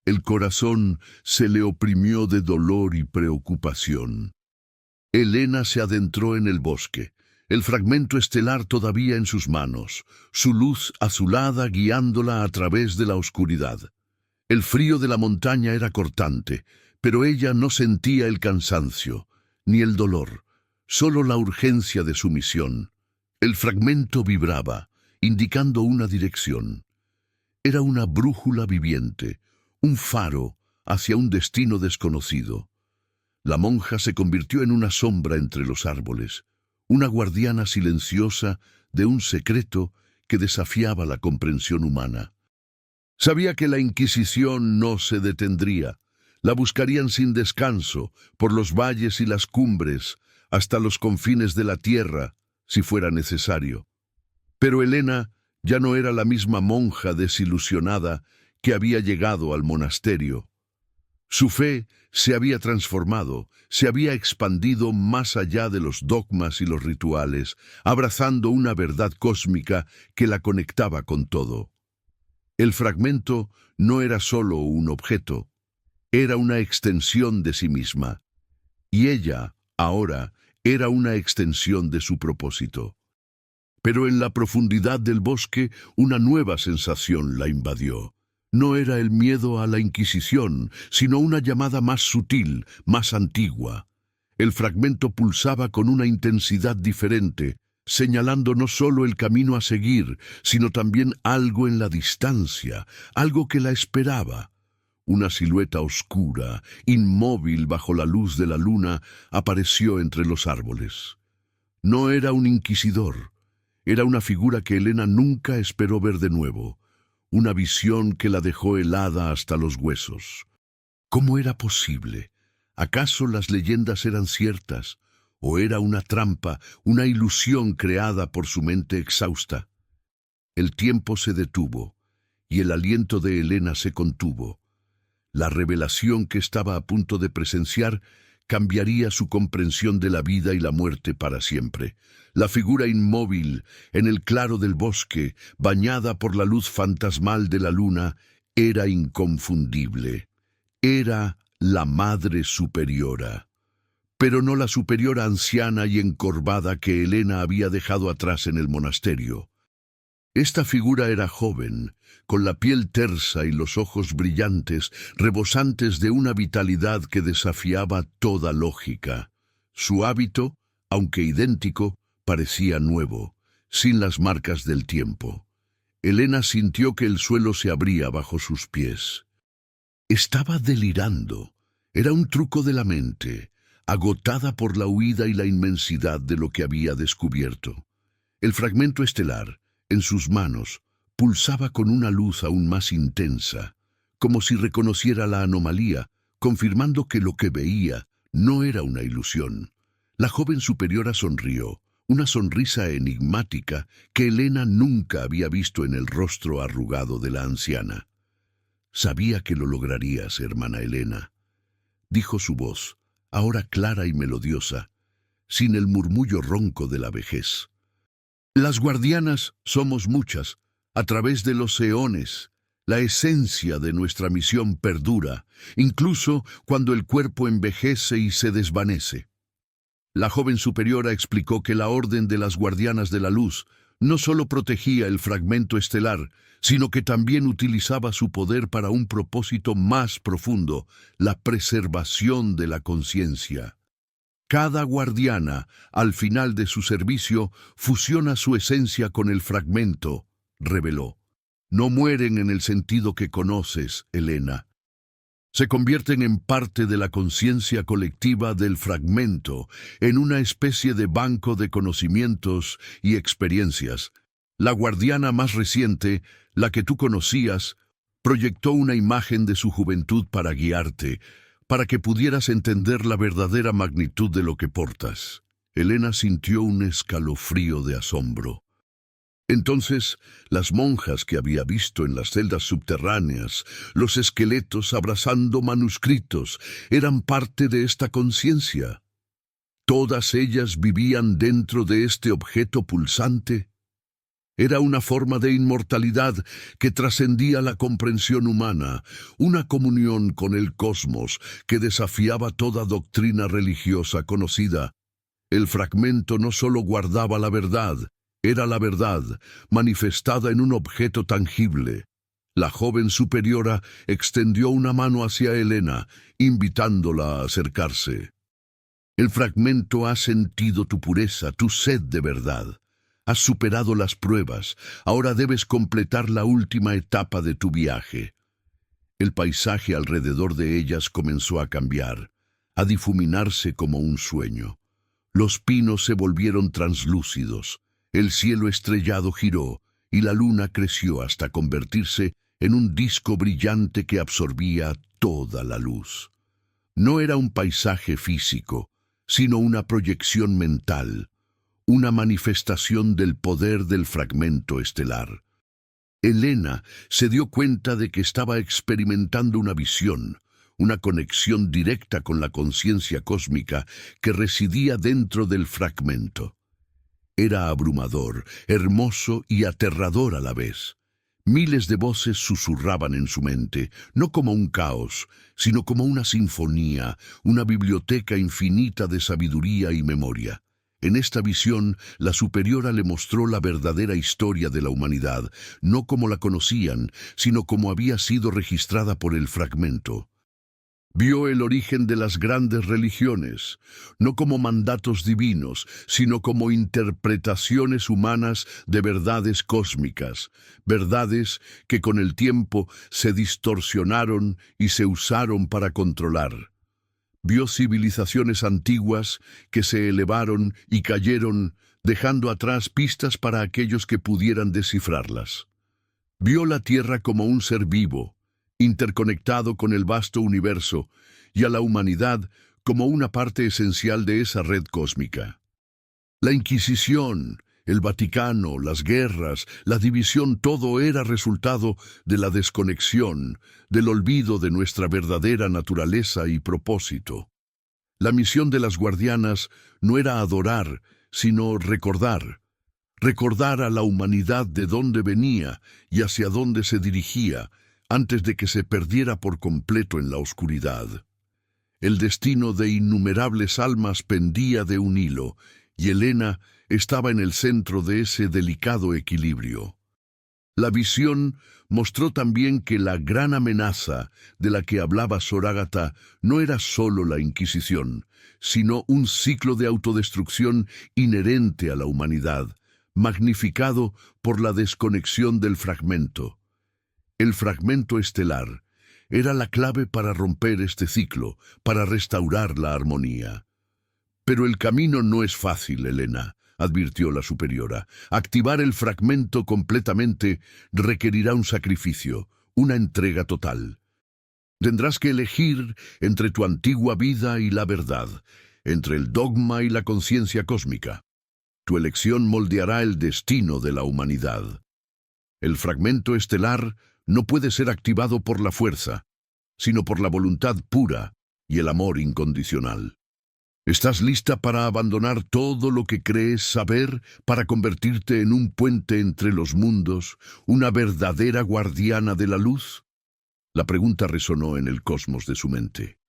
El corazón se le oprimió de dolor y preocupación. Helena se adentró en el bosque, el fragmento estelar todavía en sus manos, su luz azulada guiándola a través de la oscuridad. El frío de la montaña era cortante, pero ella no sentía el cansancio, ni el dolor, solo la urgencia de su misión. El fragmento vibraba, indicando una dirección. Era una brújula viviente, un faro hacia un destino desconocido. La monja se convirtió en una sombra entre los árboles, una guardiana silenciosa de un secreto que desafiaba la comprensión humana. Sabía que la Inquisición no se detendría. La buscarían sin descanso, por los valles y las cumbres, hasta los confines de la tierra, si fuera necesario. Pero Helena ya no era la misma monja desilusionada que había llegado al monasterio. Su fe se había transformado, se había expandido más allá de los dogmas y los rituales, abrazando una verdad cósmica que la conectaba con todo. El fragmento no era solo un objeto, era una extensión de sí misma, y ella, ahora, era una extensión de su propósito. Pero en la profundidad del bosque, una nueva sensación la invadió. No era el miedo a la Inquisición, sino una llamada más sutil, más antigua. El fragmento pulsaba con una intensidad diferente, señalando no solo el camino a seguir, sino también algo en la distancia, algo que la esperaba. Una silueta oscura, inmóvil bajo la luz de la luna, apareció entre los árboles. No era un inquisidor, era una figura que Helena nunca esperó ver de nuevo, una visión que la dejó helada hasta los huesos. ¿Cómo era posible? ¿Acaso las leyendas eran ciertas? ¿O era una trampa, una ilusión creada por su mente exhausta? El tiempo se detuvo, y el aliento de Helena se contuvo. La revelación que estaba a punto de presenciar cambiaría su comprensión de la vida y la muerte para siempre. La figura inmóvil, en el claro del bosque, bañada por la luz fantasmal de la luna, era inconfundible. Era la Madre Superiora. Pero no la superiora anciana y encorvada que Helena había dejado atrás en el monasterio. Esta figura era joven, con la piel tersa y los ojos brillantes, rebosantes de una vitalidad que desafiaba toda lógica. Su hábito, aunque idéntico, parecía nuevo, sin las marcas del tiempo. Helena sintió que el suelo se abría bajo sus pies. Estaba delirando. Era un truco de la mente, agotada por la huida y la inmensidad de lo que había descubierto. El fragmento estelar, en sus manos, pulsaba con una luz aún más intensa, como si reconociera la anomalía, confirmando que lo que veía no era una ilusión. La joven superiora sonrió, una sonrisa enigmática que Helena nunca había visto en el rostro arrugado de la anciana. «Sabía que lo lograrías, hermana Helena», dijo su voz, ahora clara y melodiosa, sin el murmullo ronco de la vejez. Las guardianas somos muchas, a través de los eones. La esencia de nuestra misión perdura, incluso cuando el cuerpo envejece y se desvanece. La joven superiora explicó que la Orden de las Guardianas de la Luz no solo protegía el fragmento estelar, sino que también utilizaba su poder para un propósito más profundo, la preservación de la conciencia. Cada guardiana, al final de su servicio, fusiona su esencia con el fragmento, reveló. No mueren en el sentido que conoces, Helena. Se convierten en parte de la conciencia colectiva del fragmento, en una especie de banco de conocimientos y experiencias. La guardiana más reciente, la que tú conocías, proyectó una imagen de su juventud para guiarte, para que pudieras entender la verdadera magnitud de lo que portas. Helena sintió un escalofrío de asombro. Entonces, las monjas que había visto en las celdas subterráneas, los esqueletos abrazando manuscritos, eran parte de esta conciencia. Todas ellas vivían dentro de este objeto pulsante. Era una forma de inmortalidad que trascendía la comprensión humana, una comunión con el cosmos que desafiaba toda doctrina religiosa conocida. El fragmento no solo guardaba la verdad, era la verdad, manifestada en un objeto tangible. La joven superiora extendió una mano hacia Helena, invitándola a acercarse. El fragmento ha sentido tu pureza, tu sed de verdad. Has superado las pruebas, ahora debes completar la última etapa de tu viaje. El paisaje alrededor de ellas comenzó a cambiar, a difuminarse como un sueño. Los pinos se volvieron translúcidos, el cielo estrellado giró y la luna creció hasta convertirse en un disco brillante que absorbía toda la luz. No era un paisaje físico, sino una proyección mental, una manifestación del poder del fragmento estelar. Helena se dio cuenta de que estaba experimentando una visión, una conexión directa con la conciencia cósmica que residía dentro del fragmento. Era abrumador, hermoso y aterrador a la vez. Miles de voces susurraban en su mente, no como un caos, sino como una sinfonía, una biblioteca infinita de sabiduría y memoria. En esta visión, la superiora le mostró la verdadera historia de la humanidad, no como la conocían, sino como había sido registrada por el fragmento. Vio el origen de las grandes religiones, no como mandatos divinos, sino como interpretaciones humanas de verdades cósmicas, verdades que con el tiempo se distorsionaron y se usaron para controlar. Vio civilizaciones antiguas que se elevaron y cayeron, dejando atrás pistas para aquellos que pudieran descifrarlas. Vio la Tierra como un ser vivo, interconectado con el vasto universo, y a la humanidad como una parte esencial de esa red cósmica. La Inquisición, El Vaticano, las guerras, la división, todo era resultado de la desconexión, del olvido de nuestra verdadera naturaleza y propósito. La misión de las guardianas no era adorar, sino recordar. Recordar a la humanidad de dónde venía y hacia dónde se dirigía, antes de que se perdiera por completo en la oscuridad. El destino de innumerables almas pendía de un hilo, y Elena estaba en el centro de ese delicado equilibrio. La visión mostró también que la gran amenaza de la que hablaba Sor Ágata no era solo la Inquisición, sino un ciclo de autodestrucción inherente a la humanidad, magnificado por la desconexión del fragmento. El fragmento estelar era la clave para romper este ciclo, para restaurar la armonía. Pero el camino no es fácil, Elena, advirtió la superiora. Activar el fragmento completamente requerirá un sacrificio, una entrega total. Tendrás que elegir entre tu antigua vida y la verdad, entre el dogma y la conciencia cósmica. Tu elección moldeará el destino de la humanidad. El fragmento estelar no puede ser activado por la fuerza, sino por la voluntad pura y el amor incondicional. ¿Estás lista para abandonar todo lo que crees saber, para convertirte en un puente entre los mundos, una verdadera guardiana de la luz? La pregunta resonó en el cosmos de su mente.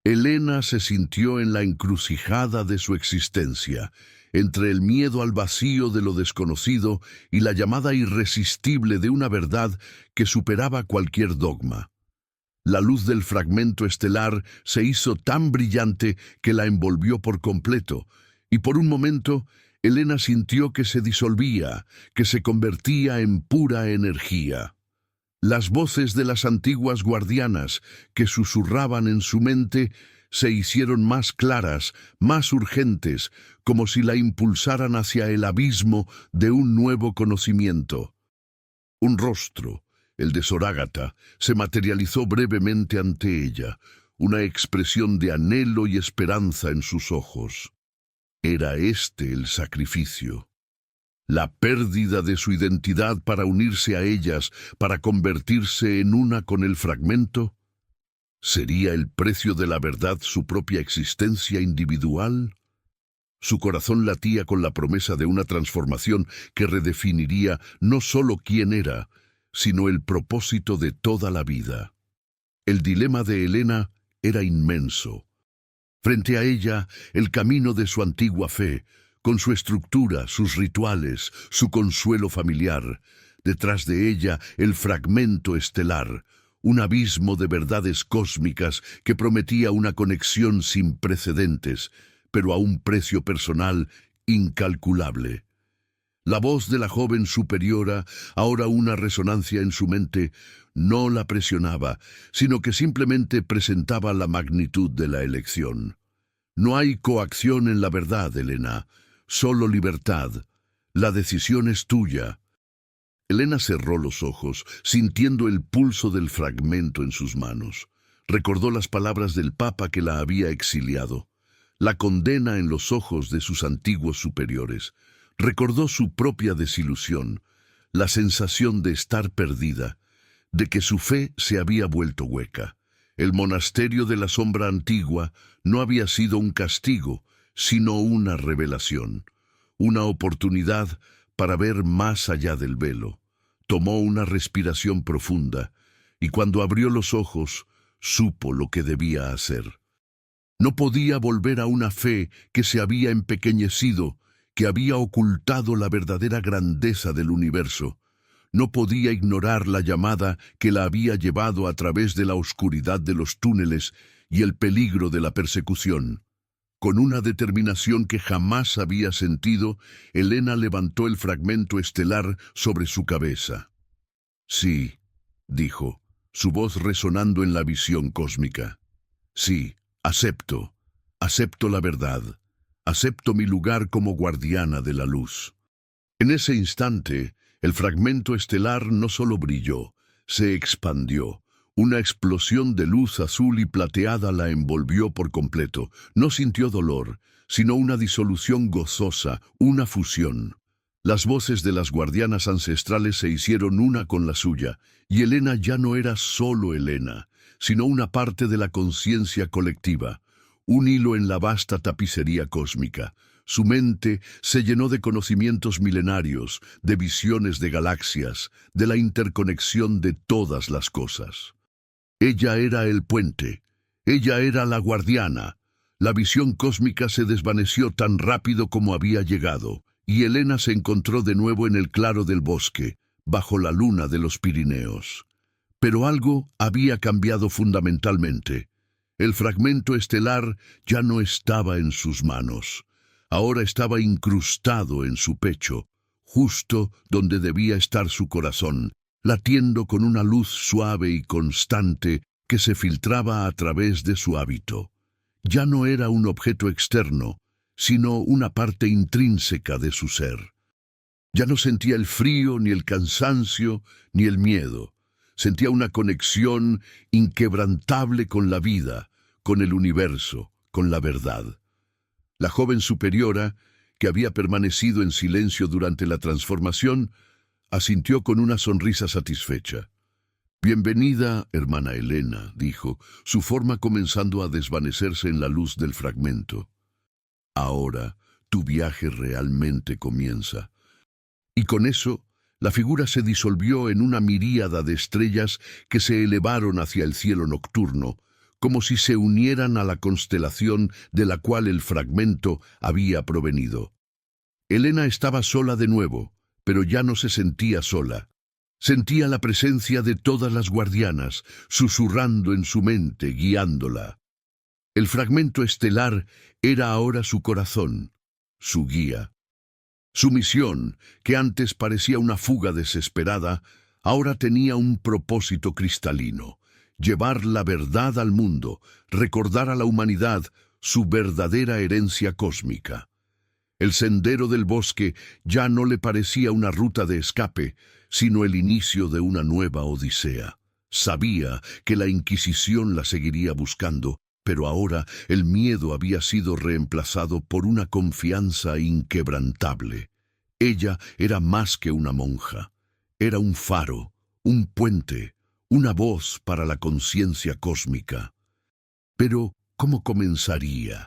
Elena se sintió en la encrucijada de su existencia, entre el miedo al vacío de lo desconocido y la llamada irresistible de una verdad que superaba cualquier dogma. La luz del fragmento estelar se hizo tan brillante que la envolvió por completo, y por un momento Elena sintió que se disolvía, que se convertía en pura energía. Las voces de las antiguas guardianas que susurraban en su mente se hicieron más claras, más urgentes, como si la impulsaran hacia el abismo de un nuevo conocimiento. Un rostro, el de Sor Ágata, se materializó brevemente ante ella, una expresión de anhelo y esperanza en sus ojos. Era este el sacrificio. La pérdida de su identidad para unirse a ellas, para convertirse en una con el fragmento. ¿Sería el precio de la verdad su propia existencia individual? Su corazón latía con la promesa de una transformación que redefiniría no solo quién era, sino el propósito de toda la vida. El dilema de Elena era inmenso. Frente a ella, el camino de su antigua fe, con su estructura, sus rituales, su consuelo familiar. Detrás de ella, el fragmento estelar, un abismo de verdades cósmicas que prometía una conexión sin precedentes, pero a un precio personal incalculable. La voz de la joven superiora, ahora una resonancia en su mente, no la presionaba, sino que simplemente presentaba la magnitud de la elección. No hay coacción en la verdad, Elena, solo libertad. La decisión es tuya. Elena cerró los ojos, sintiendo el pulso del fragmento en sus manos. Recordó las palabras del Papa que la había exiliado, la condena en los ojos de sus antiguos superiores. Recordó su propia desilusión, la sensación de estar perdida, de que su fe se había vuelto hueca. El monasterio de la sombra antigua no había sido un castigo, sino una revelación, una oportunidad para ver más allá del velo. Tomó una respiración profunda, y cuando abrió los ojos, supo lo que debía hacer. No podía volver a una fe que se había empequeñecido, que había ocultado la verdadera grandeza del universo. No podía ignorar la llamada que la había llevado a través de la oscuridad de los túneles y el peligro de la persecución. Con una determinación que jamás había sentido, Elena levantó el fragmento estelar sobre su cabeza. Sí, dijo, su voz resonando en la visión cósmica. Sí, acepto la verdad, acepto mi lugar como guardiana de la luz. En ese instante, el fragmento estelar no solo brilló, se expandió. Una explosión de luz azul y plateada la envolvió por completo. No sintió dolor, sino una disolución gozosa, una fusión. Las voces de las guardianas ancestrales se hicieron una con la suya, y Elena ya no era solo Elena, sino una parte de la conciencia colectiva, un hilo en la vasta tapicería cósmica. Su mente se llenó de conocimientos milenarios, de visiones de galaxias, de la interconexión de todas las cosas. Ella era el puente, ella era la guardiana. La visión cósmica se desvaneció tan rápido como había llegado, y Elena se encontró de nuevo en el claro del bosque, bajo la luna de los Pirineos. Pero algo había cambiado fundamentalmente. El fragmento estelar ya no estaba en sus manos. Ahora estaba incrustado en su pecho, justo donde debía estar su corazón, latiendo con una luz suave y constante que se filtraba a través de su hábito. Ya no era un objeto externo, sino una parte intrínseca de su ser. Ya no sentía el frío, ni el cansancio, ni el miedo. Sentía una conexión inquebrantable con la vida, con el universo, con la verdad. La joven superiora, que había permanecido en silencio durante la transformación, asintió con una sonrisa satisfecha. «Bienvenida, hermana Elena», dijo, su forma comenzando a desvanecerse en la luz del fragmento. «Ahora tu viaje realmente comienza». Y con eso, la figura se disolvió en una miríada de estrellas que se elevaron hacia el cielo nocturno, como si se unieran a la constelación de la cual el fragmento había provenido. Elena estaba sola de nuevo, pero ya no se sentía sola. Sentía la presencia de todas las guardianas, susurrando en su mente, guiándola. El fragmento estelar era ahora su corazón, su guía. Su misión, que antes parecía una fuga desesperada, ahora tenía un propósito cristalino: llevar la verdad al mundo, recordar a la humanidad su verdadera herencia cósmica. El sendero del bosque ya no le parecía una ruta de escape, sino el inicio de una nueva odisea. Sabía que la Inquisición la seguiría buscando, pero ahora el miedo había sido reemplazado por una confianza inquebrantable. Ella era más que una monja. Era un faro, un puente, una voz para la conciencia cósmica. Pero, ¿cómo comenzaría?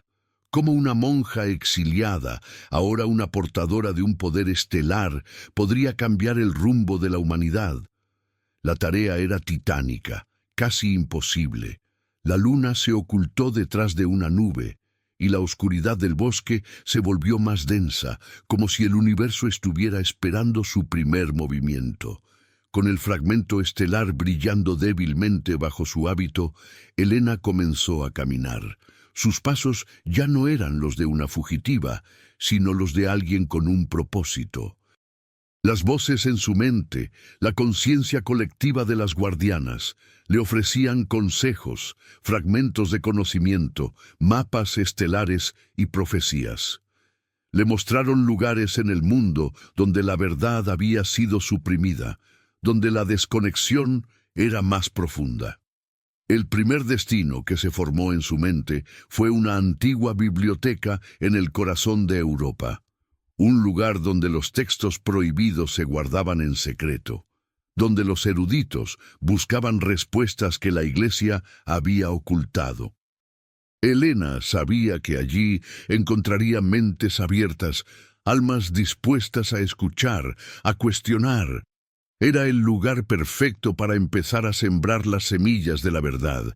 ¿Cómo una monja exiliada, ahora una portadora de un poder estelar, podría cambiar el rumbo de la humanidad? La tarea era titánica, casi imposible. La luna se ocultó detrás de una nube, y la oscuridad del bosque se volvió más densa, como si el universo estuviera esperando su primer movimiento. Con el fragmento estelar brillando débilmente bajo su hábito, Elena comenzó a caminar. Sus pasos ya no eran los de una fugitiva, sino los de alguien con un propósito. Las voces en su mente, la conciencia colectiva de las guardianas, le ofrecían consejos, fragmentos de conocimiento, mapas estelares y profecías. Le mostraron lugares en el mundo donde la verdad había sido suprimida, donde la desconexión era más profunda. El primer destino que se formó en su mente fue una antigua biblioteca en el corazón de Europa. Un lugar donde los textos prohibidos se guardaban en secreto, donde los eruditos buscaban respuestas que la Iglesia había ocultado. Elena sabía que allí encontraría mentes abiertas, almas dispuestas a escuchar, a cuestionar. Era el lugar perfecto para empezar a sembrar las semillas de la verdad.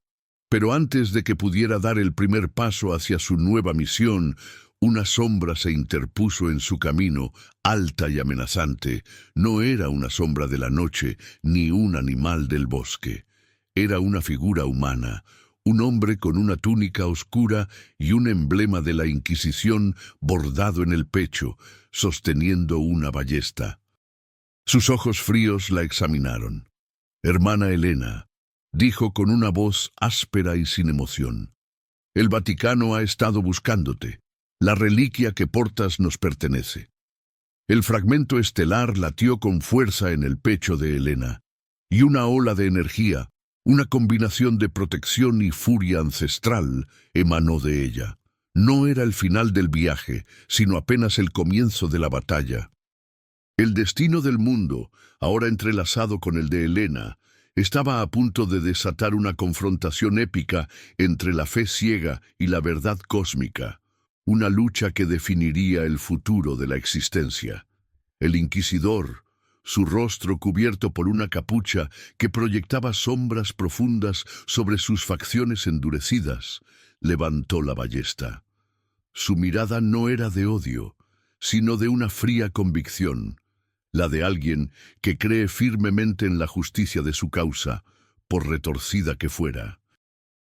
Pero antes de que pudiera dar el primer paso hacia su nueva misión, una sombra se interpuso en su camino, alta y amenazante. No era una sombra de la noche, ni un animal del bosque. Era una figura humana, un hombre con una túnica oscura y un emblema de la Inquisición bordado en el pecho, sosteniendo una ballesta. Sus ojos fríos la examinaron. «Hermana Elena», dijo con una voz áspera y sin emoción, «el Vaticano ha estado buscándote. La reliquia que portas nos pertenece». El fragmento estelar latió con fuerza en el pecho de Elena, y una ola de energía, una combinación de protección y furia ancestral, emanó de ella. No era el final del viaje, sino apenas el comienzo de la batalla. El destino del mundo, ahora entrelazado con el de Helena, estaba a punto de desatar una confrontación épica entre la fe ciega y la verdad cósmica, una lucha que definiría el futuro de la existencia. El inquisidor, su rostro cubierto por una capucha que proyectaba sombras profundas sobre sus facciones endurecidas, levantó la ballesta. Su mirada no era de odio, sino de una fría convicción, la de alguien que cree firmemente en la justicia de su causa, por retorcida que fuera.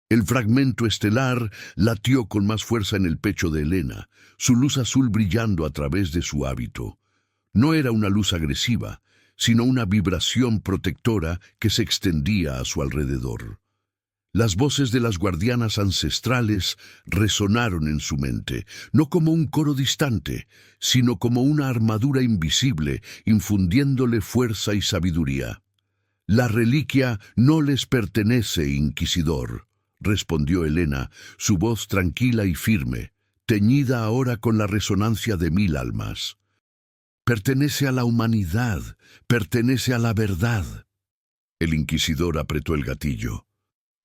El fragmento estelar latió con más fuerza en el pecho de Helena, su luz azul brillando a través de su hábito. No era una luz agresiva, sino una vibración protectora que se extendía a su alrededor. Las voces de las guardianas ancestrales resonaron en su mente, no como un coro distante, sino como una armadura invisible, infundiéndole fuerza y sabiduría. «La reliquia no les pertenece, inquisidor», respondió Helena, su voz tranquila y firme, teñida ahora con la resonancia de 1000 almas. «Pertenece a la humanidad, pertenece a la verdad». El inquisidor apretó el gatillo.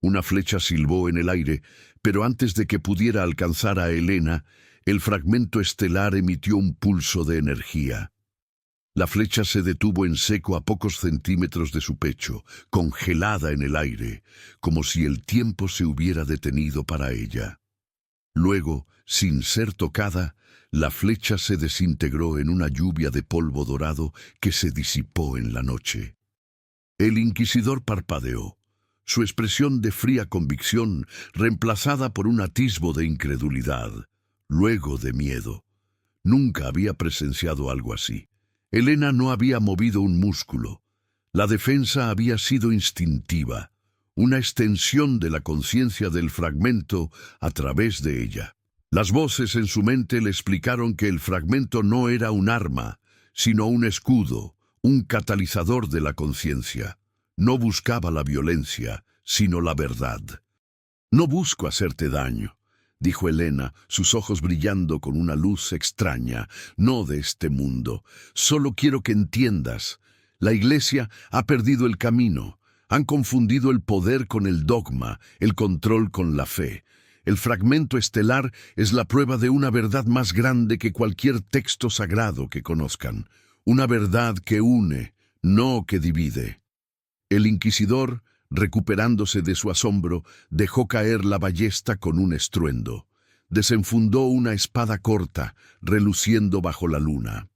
Una flecha silbó en el aire, pero antes de que pudiera alcanzar a Helena, el fragmento estelar emitió un pulso de energía. La flecha se detuvo en seco a pocos centímetros de su pecho, congelada en el aire, como si el tiempo se hubiera detenido para ella. Luego, sin ser tocada, la flecha se desintegró en una lluvia de polvo dorado que se disipó en la noche. El inquisidor parpadeó, su expresión de fría convicción reemplazada por un atisbo de incredulidad, luego de miedo. Nunca había presenciado algo así. Helena no había movido un músculo. La defensa había sido instintiva, una extensión de la conciencia del fragmento a través de ella. Las voces en su mente le explicaron que el fragmento no era un arma, sino un escudo, un catalizador de la conciencia. No buscaba la violencia, sino la verdad. «No busco hacerte daño», dijo Helena, sus ojos brillando con una luz extraña, no de este mundo. «Solo quiero que entiendas. La Iglesia ha perdido el camino. Han confundido el poder con el dogma, el control con la fe. El fragmento estelar es la prueba de una verdad más grande que cualquier texto sagrado que conozcan. Una verdad que une, no que divide». El inquisidor, recuperándose de su asombro, dejó caer la ballesta con un estruendo. Desenfundó una espada corta, reluciendo bajo la luna.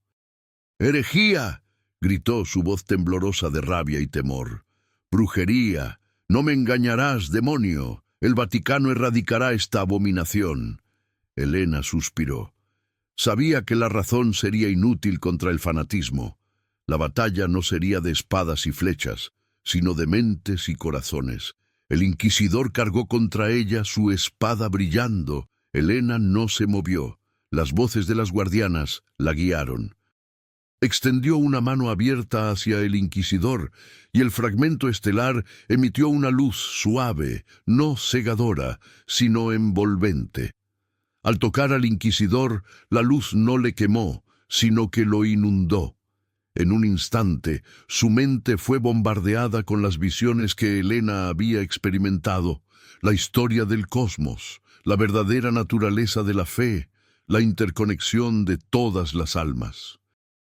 «¡Herejía!», gritó su voz temblorosa de rabia y temor. «¡Brujería! ¡No me engañarás, demonio! El Vaticano erradicará esta abominación». Helena suspiró. Sabía que la razón sería inútil contra el fanatismo. La batalla no sería de espadas y flechas, sino de mentes y corazones. El inquisidor cargó contra ella su espada brillando. Helena no se movió. Las voces de las guardianas la guiaron. Extendió una mano abierta hacia el inquisidor, y el fragmento estelar emitió una luz suave, no cegadora, sino envolvente. Al tocar al inquisidor, la luz no le quemó, sino que lo inundó. En un instante, su mente fue bombardeada con las visiones que Helena había experimentado, la historia del cosmos, la verdadera naturaleza de la fe, la interconexión de todas las almas.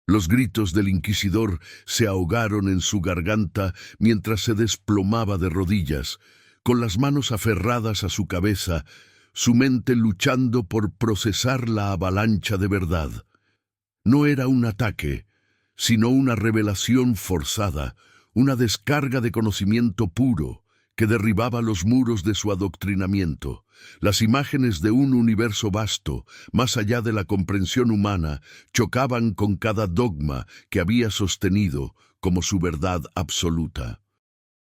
Los gritos del inquisidor se ahogaron en su garganta mientras se desplomaba de rodillas, con las manos aferradas a su cabeza, su mente luchando por procesar la avalancha de verdad. No era un ataque, sino una revelación forzada, una descarga de conocimiento puro que derribaba los muros de su adoctrinamiento. Las imágenes de un universo vasto, más allá de la comprensión humana, chocaban con cada dogma que había sostenido como su verdad absoluta.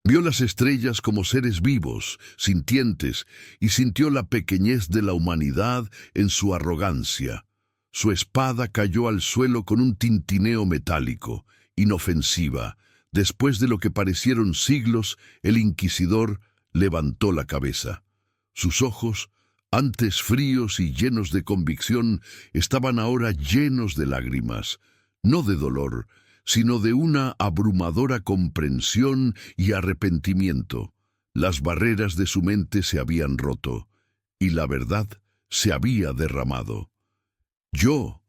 Vio las estrellas como seres vivos, sintientes, y sintió la pequeñez de la humanidad en su arrogancia. Su espada cayó al suelo con un tintineo metálico, inofensiva. Después de lo que parecieron siglos, el inquisidor levantó la cabeza. Sus ojos, antes fríos y llenos de convicción, estaban ahora llenos de lágrimas. no de dolor, sino de una abrumadora comprensión y arrepentimiento. Las barreras de su mente se habían roto, y la verdad se había derramado. Yo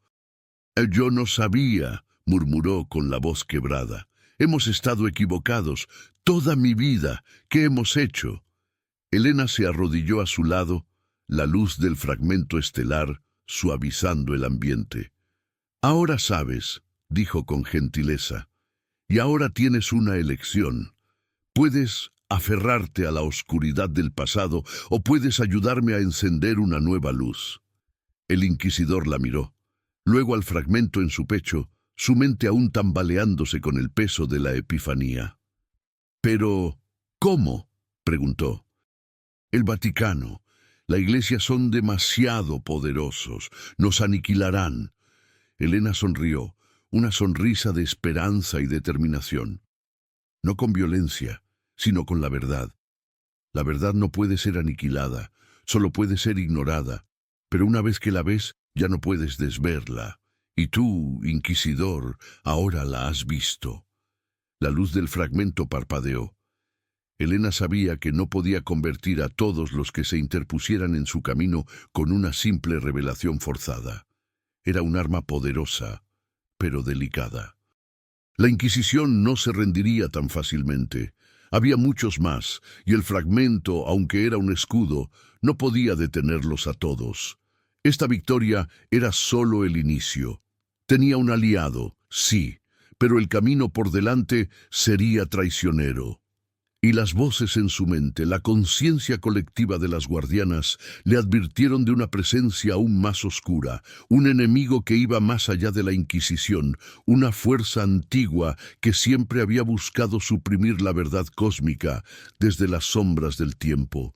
no sabía, murmuró con la voz quebrada. Hemos estado equivocados toda mi vida. ¿Qué hemos hecho? Elena se arrodilló a su lado, la luz del fragmento estelar suavizando el ambiente. Ahora sabes, dijo con gentileza, y ahora tienes una elección. Puedes aferrarte a la oscuridad del pasado o puedes ayudarme a encender una nueva luz. El inquisidor la miró, luego al fragmento en su pecho, su mente aún tambaleándose con el peso de la epifanía. «Pero, ¿cómo?», preguntó. «El Vaticano, la Iglesia son demasiado poderosos, nos aniquilarán». Elena sonrió, una sonrisa de esperanza y determinación. No con violencia, sino con la verdad. La verdad no puede ser aniquilada, solo puede ser ignorada, pero una vez que la ves, ya no puedes desverla. Y tú, inquisidor, ahora la has visto. La luz del fragmento parpadeó. Elena sabía que no podía convertir a todos los que se interpusieran en su camino con una simple revelación forzada. Era un arma poderosa, pero delicada. La Inquisición no se rendiría tan fácilmente. Había muchos más, y el fragmento, aunque era un escudo, no podía detenerlos a todos. Esta victoria era solo el inicio. Tenía un aliado, sí, pero el camino por delante sería traicionero. Y las voces en su mente, la conciencia colectiva de las guardianas, le advirtieron de una presencia aún más oscura, un enemigo que iba más allá de la Inquisición, una fuerza antigua que siempre había buscado suprimir la verdad cósmica desde las sombras del tiempo.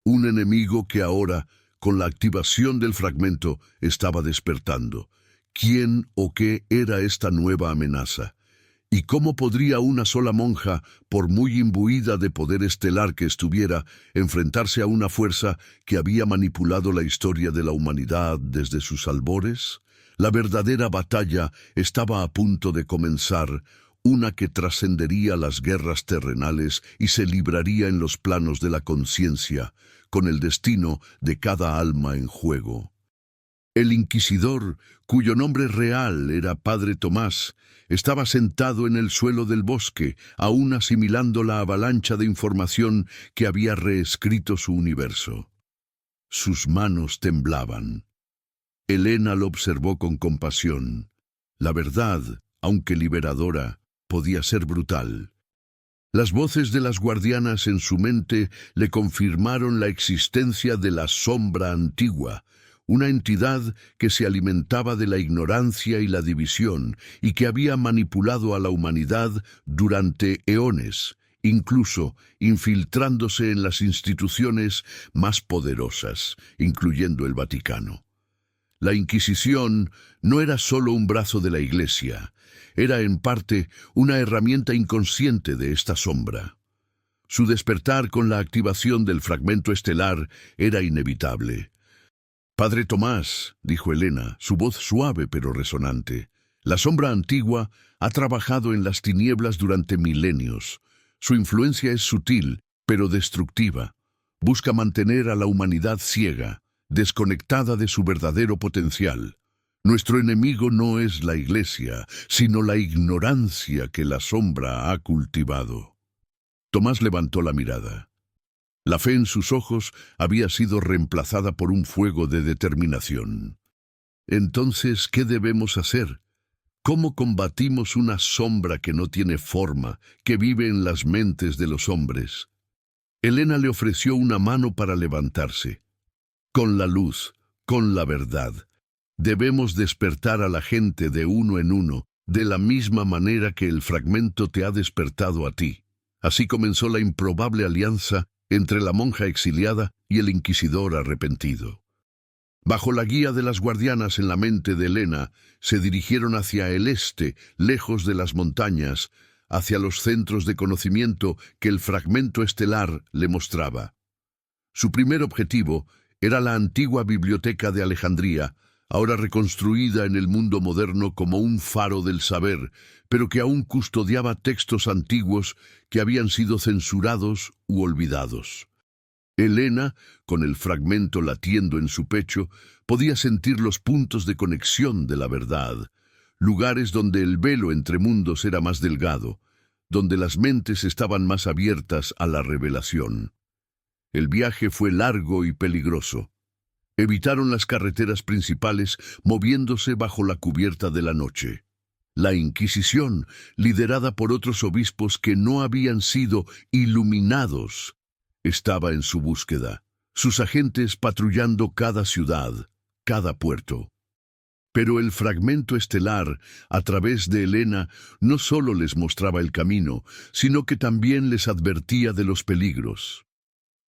Un enemigo que ahora, con la activación del fragmento, estaba despertando. ¿Quién o qué era esta nueva amenaza? ¿Y cómo podría una sola monja, por muy imbuida de poder estelar que estuviera, enfrentarse a una fuerza que había manipulado la historia de la humanidad desde sus albores? La verdadera batalla estaba a punto de comenzar, una que trascendería las guerras terrenales y se libraría en los planos de la conciencia, con el destino de cada alma en juego. El inquisidor, cuyo nombre real era Padre Tomás, estaba sentado en el suelo del bosque, aún asimilando la avalancha de información que había reescrito su universo. Sus manos temblaban. Elena lo observó con compasión. La verdad, aunque liberadora, podía ser brutal. Las voces de las guardianas en su mente le confirmaron la existencia de la sombra antigua, una entidad que se alimentaba de la ignorancia y la división y que había manipulado a la humanidad durante eones, incluso infiltrándose en las instituciones más poderosas, incluyendo el Vaticano. La Inquisición no era solo un brazo de la Iglesia, era en parte una herramienta inconsciente de esta sombra. Su despertar con la activación del fragmento estelar era inevitable. «Padre Tomás», dijo Elena, su voz suave pero resonante, «la sombra antigua ha trabajado en las tinieblas durante milenios. Su influencia es sutil, pero destructiva. Busca mantener a la humanidad ciega, desconectada de su verdadero potencial. Nuestro enemigo no es la Iglesia, sino la ignorancia que la sombra ha cultivado». Tomás levantó la mirada. La fe en sus ojos había sido reemplazada por un fuego de determinación. Entonces, ¿qué debemos hacer? ¿Cómo combatimos una sombra que no tiene forma, que vive en las mentes de los hombres? Elena le ofreció una mano para levantarse. Con la luz, con la verdad. Debemos despertar a la gente de uno en uno, de la misma manera que el fragmento te ha despertado a ti. Así comenzó la improbable alianza entre la monja exiliada y el inquisidor arrepentido. Bajo la guía de las guardianas en la mente de Elena, se dirigieron hacia el este, lejos de las montañas, hacia los centros de conocimiento que el fragmento estelar le mostraba. Su primer objetivo era la antigua biblioteca de Alejandría, ahora reconstruida en el mundo moderno como un faro del saber, pero que aún custodiaba textos antiguos que habían sido censurados u olvidados. Helena, con el fragmento latiendo en su pecho, podía sentir los puntos de conexión de la verdad, lugares donde el velo entre mundos era más delgado, donde las mentes estaban más abiertas a la revelación. El viaje fue largo y peligroso. Evitaron las carreteras principales, moviéndose bajo la cubierta de la noche. La Inquisición, liderada por otros obispos que no habían sido iluminados, estaba en su búsqueda, sus agentes patrullando cada ciudad, cada puerto. Pero el fragmento estelar, a través de Helena, no solo les mostraba el camino, sino que también les advertía de los peligros.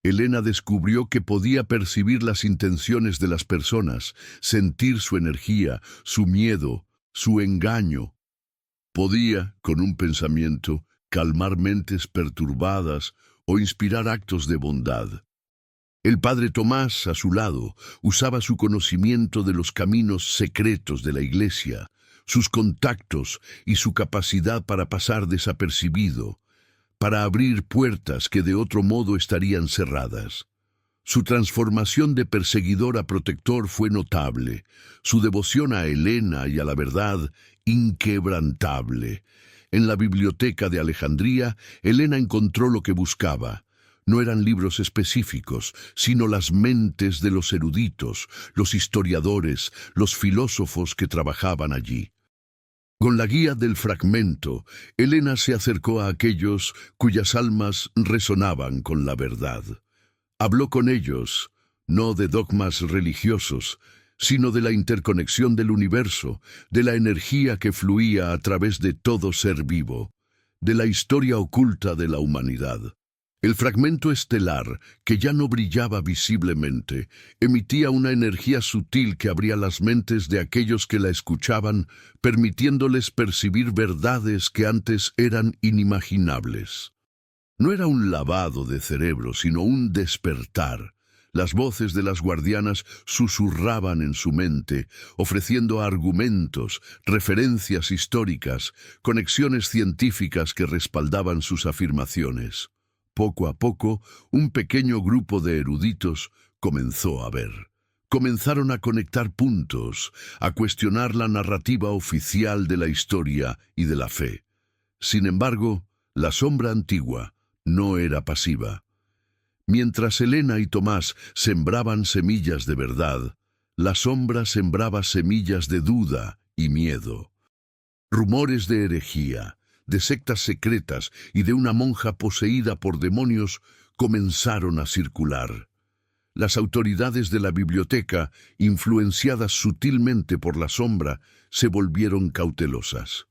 Helena descubrió que podía percibir las intenciones de las personas, sentir su energía, su miedo, su engaño. Podía, con un pensamiento, calmar mentes perturbadas o inspirar actos de bondad. El padre Tomás, a su lado, usaba su conocimiento de los caminos secretos de la Iglesia, sus contactos y su capacidad para pasar desapercibido, para abrir puertas que de otro modo estarían cerradas. Su transformación de perseguidor a protector fue notable, su devoción a Helena y a la verdad inquebrantable. En la biblioteca de Alejandría, Helena encontró lo que buscaba. No eran libros específicos, sino las mentes de los eruditos, los historiadores, los filósofos que trabajaban allí. Con la guía del fragmento, Helena se acercó a aquellos cuyas almas resonaban con la verdad. Habló con ellos, no de dogmas religiosos, sino de la interconexión del universo, de la energía que fluía a través de todo ser vivo, de la historia oculta de la humanidad. El fragmento estelar, que ya no brillaba visiblemente, emitía una energía sutil que abría las mentes de aquellos que la escuchaban, permitiéndoles percibir verdades que antes eran inimaginables. No era un lavado de cerebro, sino un despertar. Las voces de las guardianas susurraban en su mente, ofreciendo argumentos, referencias históricas, conexiones científicas que respaldaban sus afirmaciones. Poco a poco, un pequeño grupo de eruditos comenzó a ver. Comenzaron a conectar puntos, a cuestionar la narrativa oficial de la historia y de la fe. Sin embargo, la sombra antigua no era pasiva. Mientras Helena y Tomás sembraban semillas de verdad, la sombra sembraba semillas de duda y miedo. Rumores de herejía, de sectas secretas y de una monja poseída por demonios comenzaron a circular. Las autoridades de la biblioteca, influenciadas sutilmente por la sombra, se volvieron cautelosas.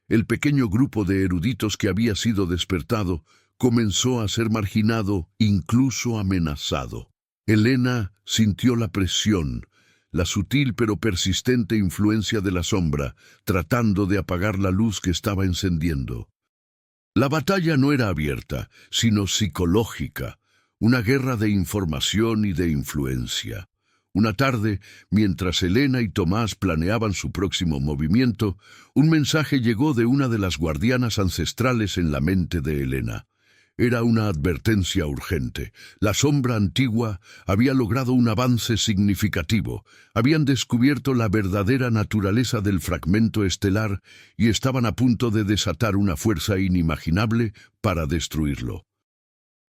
El pequeño grupo de eruditos que había sido despertado comenzó a ser marginado, incluso amenazado. Helena sintió la presión, la sutil pero persistente influencia de la sombra, tratando de apagar la luz que estaba encendiendo. La batalla no era abierta, sino psicológica, una guerra de información y de influencia. Una tarde, mientras Helena y Tomás planeaban su próximo movimiento, un mensaje llegó de una de las guardianas ancestrales en la mente de Helena. Era una advertencia urgente. La sombra antigua había logrado un avance significativo. Habían descubierto la verdadera naturaleza del fragmento estelar y estaban a punto de desatar una fuerza inimaginable para destruirlo.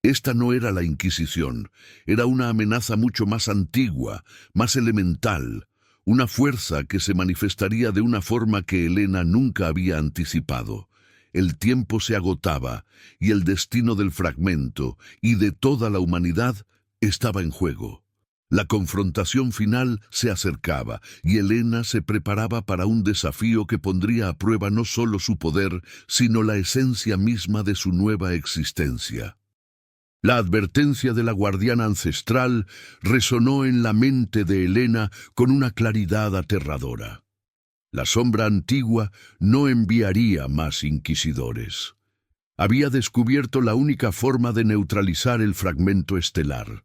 Esta no era la Inquisición, era una amenaza mucho más antigua, más elemental, una fuerza que se manifestaría de una forma que Helena nunca había anticipado. El tiempo se agotaba y el destino del fragmento y de toda la humanidad estaba en juego. La confrontación final se acercaba y Helena se preparaba para un desafío que pondría a prueba no solo su poder, sino la esencia misma de su nueva existencia. La advertencia de la guardiana ancestral resonó en la mente de Helena con una claridad aterradora. La sombra antigua no enviaría más inquisidores. Había descubierto la única forma de neutralizar el fragmento estelar.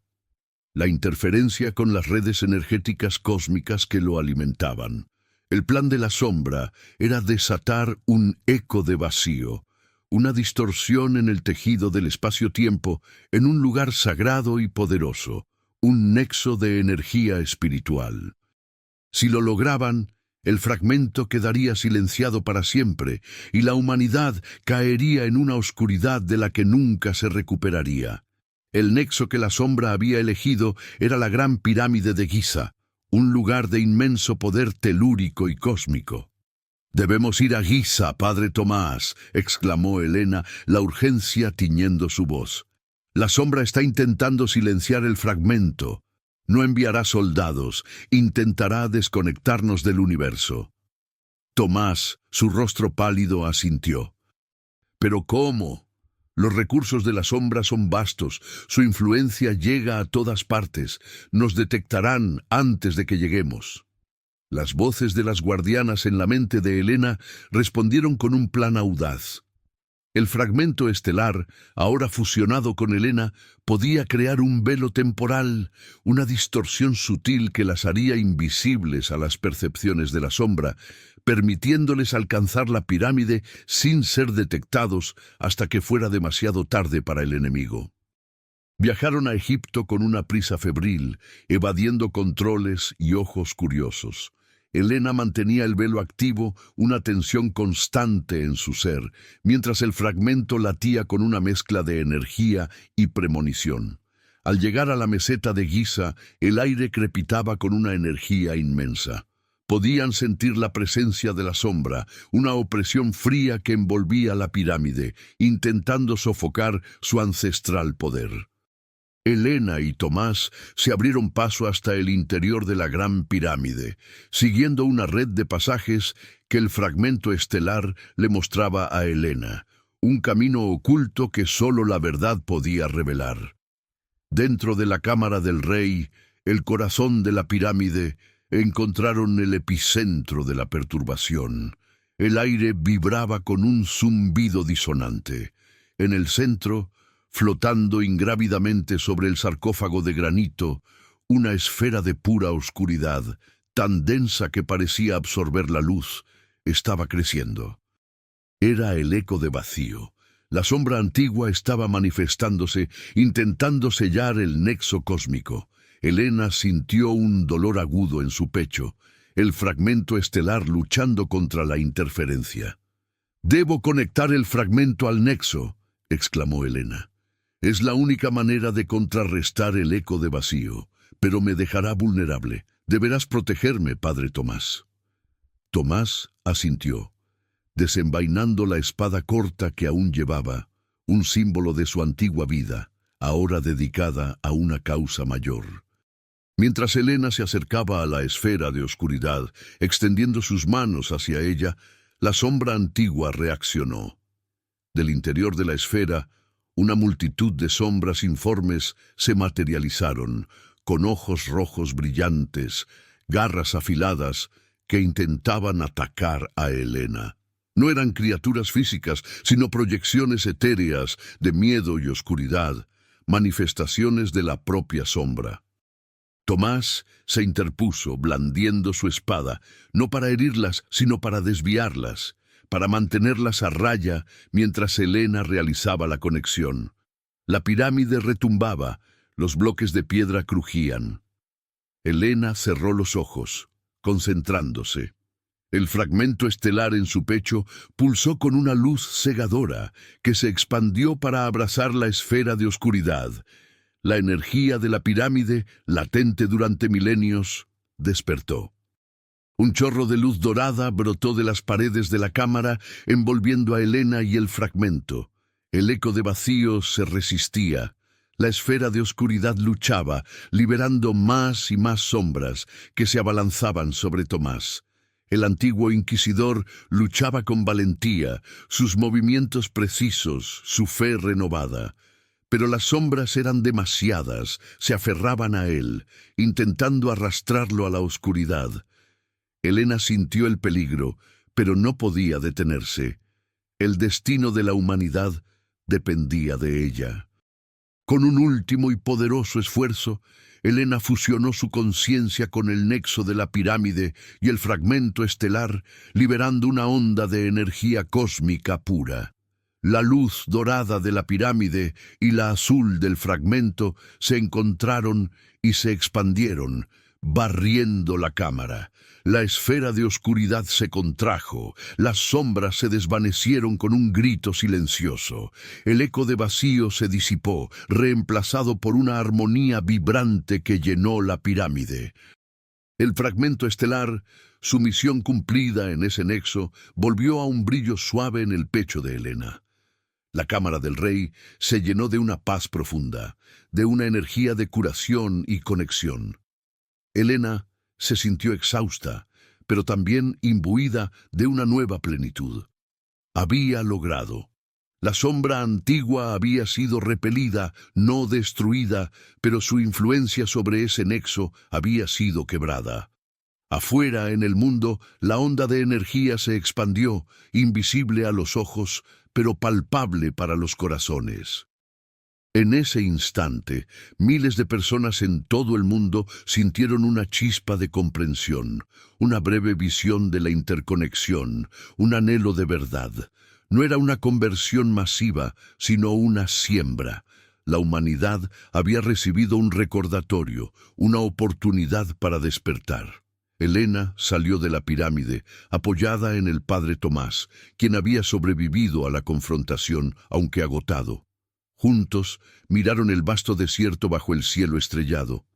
la interferencia con las redes energéticas cósmicas que lo alimentaban. El plan de la sombra era desatar un eco de vacío, una distorsión en el tejido del espacio-tiempo en un lugar sagrado y poderoso, un nexo de energía espiritual. Si lo lograban, el fragmento quedaría silenciado para siempre y la humanidad caería en una oscuridad de la que nunca se recuperaría. El nexo que la sombra había elegido era la Gran Pirámide de Giza, un lugar de inmenso poder telúrico y cósmico. «Debemos ir a Giza, padre Tomás», exclamó Helena, la urgencia tiñendo su voz. «La sombra está intentando silenciar el fragmento. No enviará soldados, intentará desconectarnos del universo». Tomás, su rostro pálido, asintió. «¿Pero cómo? Los recursos de la sombra son vastos, su influencia llega a todas partes, nos detectarán antes de que lleguemos». Las voces de las guardianas en la mente de Helena respondieron con un plan audaz. El fragmento estelar, ahora fusionado con Helena, podía crear un velo temporal, una distorsión sutil que las haría invisibles a las percepciones de la sombra, permitiéndoles alcanzar la pirámide sin ser detectados hasta que fuera demasiado tarde para el enemigo. Viajaron a Egipto con una prisa febril, evadiendo controles y ojos curiosos. Helena mantenía el velo activo, una tensión constante en su ser, mientras el fragmento latía con una mezcla de energía y premonición. Al llegar a la meseta de Giza, el aire crepitaba con una energía inmensa. Podían sentir la presencia de la sombra, una opresión fría que envolvía la pirámide, intentando sofocar su ancestral poder. Helena y Tomás se abrieron paso hasta el interior de la Gran Pirámide, siguiendo una red de pasajes que el fragmento estelar le mostraba a Helena, un camino oculto que solo la verdad podía revelar. Dentro de la cámara del rey, el corazón de la pirámide, encontraron el epicentro de la perturbación. El aire vibraba con un zumbido disonante. En el centro, flotando ingrávidamente sobre el sarcófago de granito, una esfera de pura oscuridad, tan densa que parecía absorber la luz, estaba creciendo. Era el eco de vacío. La sombra antigua estaba manifestándose, intentando sellar el nexo cósmico. Helena sintió un dolor agudo en su pecho, el fragmento estelar luchando contra la interferencia. «Debo conectar el fragmento al nexo», exclamó Helena. «Es la única manera de contrarrestar el eco de vacío, pero me dejará vulnerable. Deberás protegerme, padre Tomás». Tomás asintió, desenvainando la espada corta que aún llevaba, un símbolo de su antigua vida, ahora dedicada a una causa mayor. Mientras Helena se acercaba a la esfera de oscuridad, extendiendo sus manos hacia ella, la sombra antigua reaccionó. Del interior de la esfera, una multitud de sombras informes se materializaron, con ojos rojos brillantes, garras afiladas, que intentaban atacar a Helena. No eran criaturas físicas, sino proyecciones etéreas de miedo y oscuridad, manifestaciones de la propia sombra. Tomás se interpuso, blandiendo su espada, no para herirlas, sino para desviarlas, para mantenerlas a raya mientras Helena realizaba la conexión. La pirámide retumbaba, los bloques de piedra crujían. Helena cerró los ojos, concentrándose. El fragmento estelar en su pecho pulsó con una luz cegadora que se expandió para abrazar la esfera de oscuridad. La energía de la pirámide, latente durante milenios, despertó. Un chorro de luz dorada brotó de las paredes de la cámara, envolviendo a Helena y el fragmento. El eco de vacío se resistía. La esfera de oscuridad luchaba, liberando más y más sombras que se abalanzaban sobre Tomás. El antiguo inquisidor luchaba con valentía, sus movimientos precisos, su fe renovada. Pero las sombras eran demasiadas, se aferraban a él, intentando arrastrarlo a la oscuridad. Helena sintió el peligro, pero no podía detenerse. El destino de la humanidad dependía de ella. Con un último y poderoso esfuerzo, Elena fusionó su conciencia con el nexo de la pirámide y el fragmento estelar, liberando una onda de energía cósmica pura. La luz dorada de la pirámide y la azul del fragmento se encontraron y se expandieron, barriendo la cámara. La esfera de oscuridad se contrajo, las sombras se desvanecieron con un grito silencioso. El eco de vacío se disipó, reemplazado por una armonía vibrante que llenó la pirámide. El fragmento estelar, su misión cumplida en ese nexo, volvió a un brillo suave en el pecho de Elena. La cámara del rey se llenó de una paz profunda, de una energía de curación y conexión. Elena se sintió exhausta, pero también imbuida de una nueva plenitud. Había logrado. La sombra antigua había sido repelida, no destruida, pero su influencia sobre ese nexo había sido quebrada. Afuera, en el mundo, la onda de energía se expandió, invisible a los ojos, pero palpable para los corazones. En ese instante, miles de personas en todo el mundo sintieron una chispa de comprensión, una breve visión de la interconexión, un anhelo de verdad. No era una conversión masiva, sino una siembra. La humanidad había recibido un recordatorio, una oportunidad para despertar. Elena salió de la pirámide, apoyada en el padre Tomás, quien había sobrevivido a la confrontación, aunque agotado. Juntos miraron el vasto desierto bajo el cielo estrellado.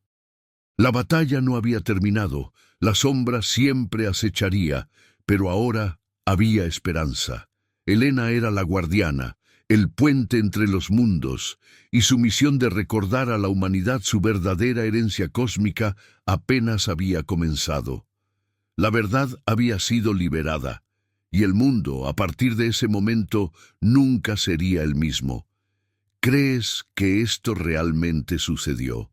La batalla no había terminado, la sombra siempre acecharía, pero ahora había esperanza. Elena era la guardiana, el puente entre los mundos, y su misión de recordar a la humanidad su verdadera herencia cósmica apenas había comenzado. La verdad había sido liberada, y el mundo, a partir de ese momento, nunca sería el mismo. ¿Crees que esto realmente sucedió?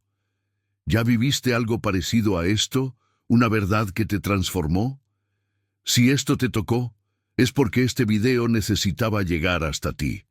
¿Ya viviste algo parecido a esto? ¿Una verdad que te transformó? Si esto te tocó, es porque este video necesitaba llegar hasta ti.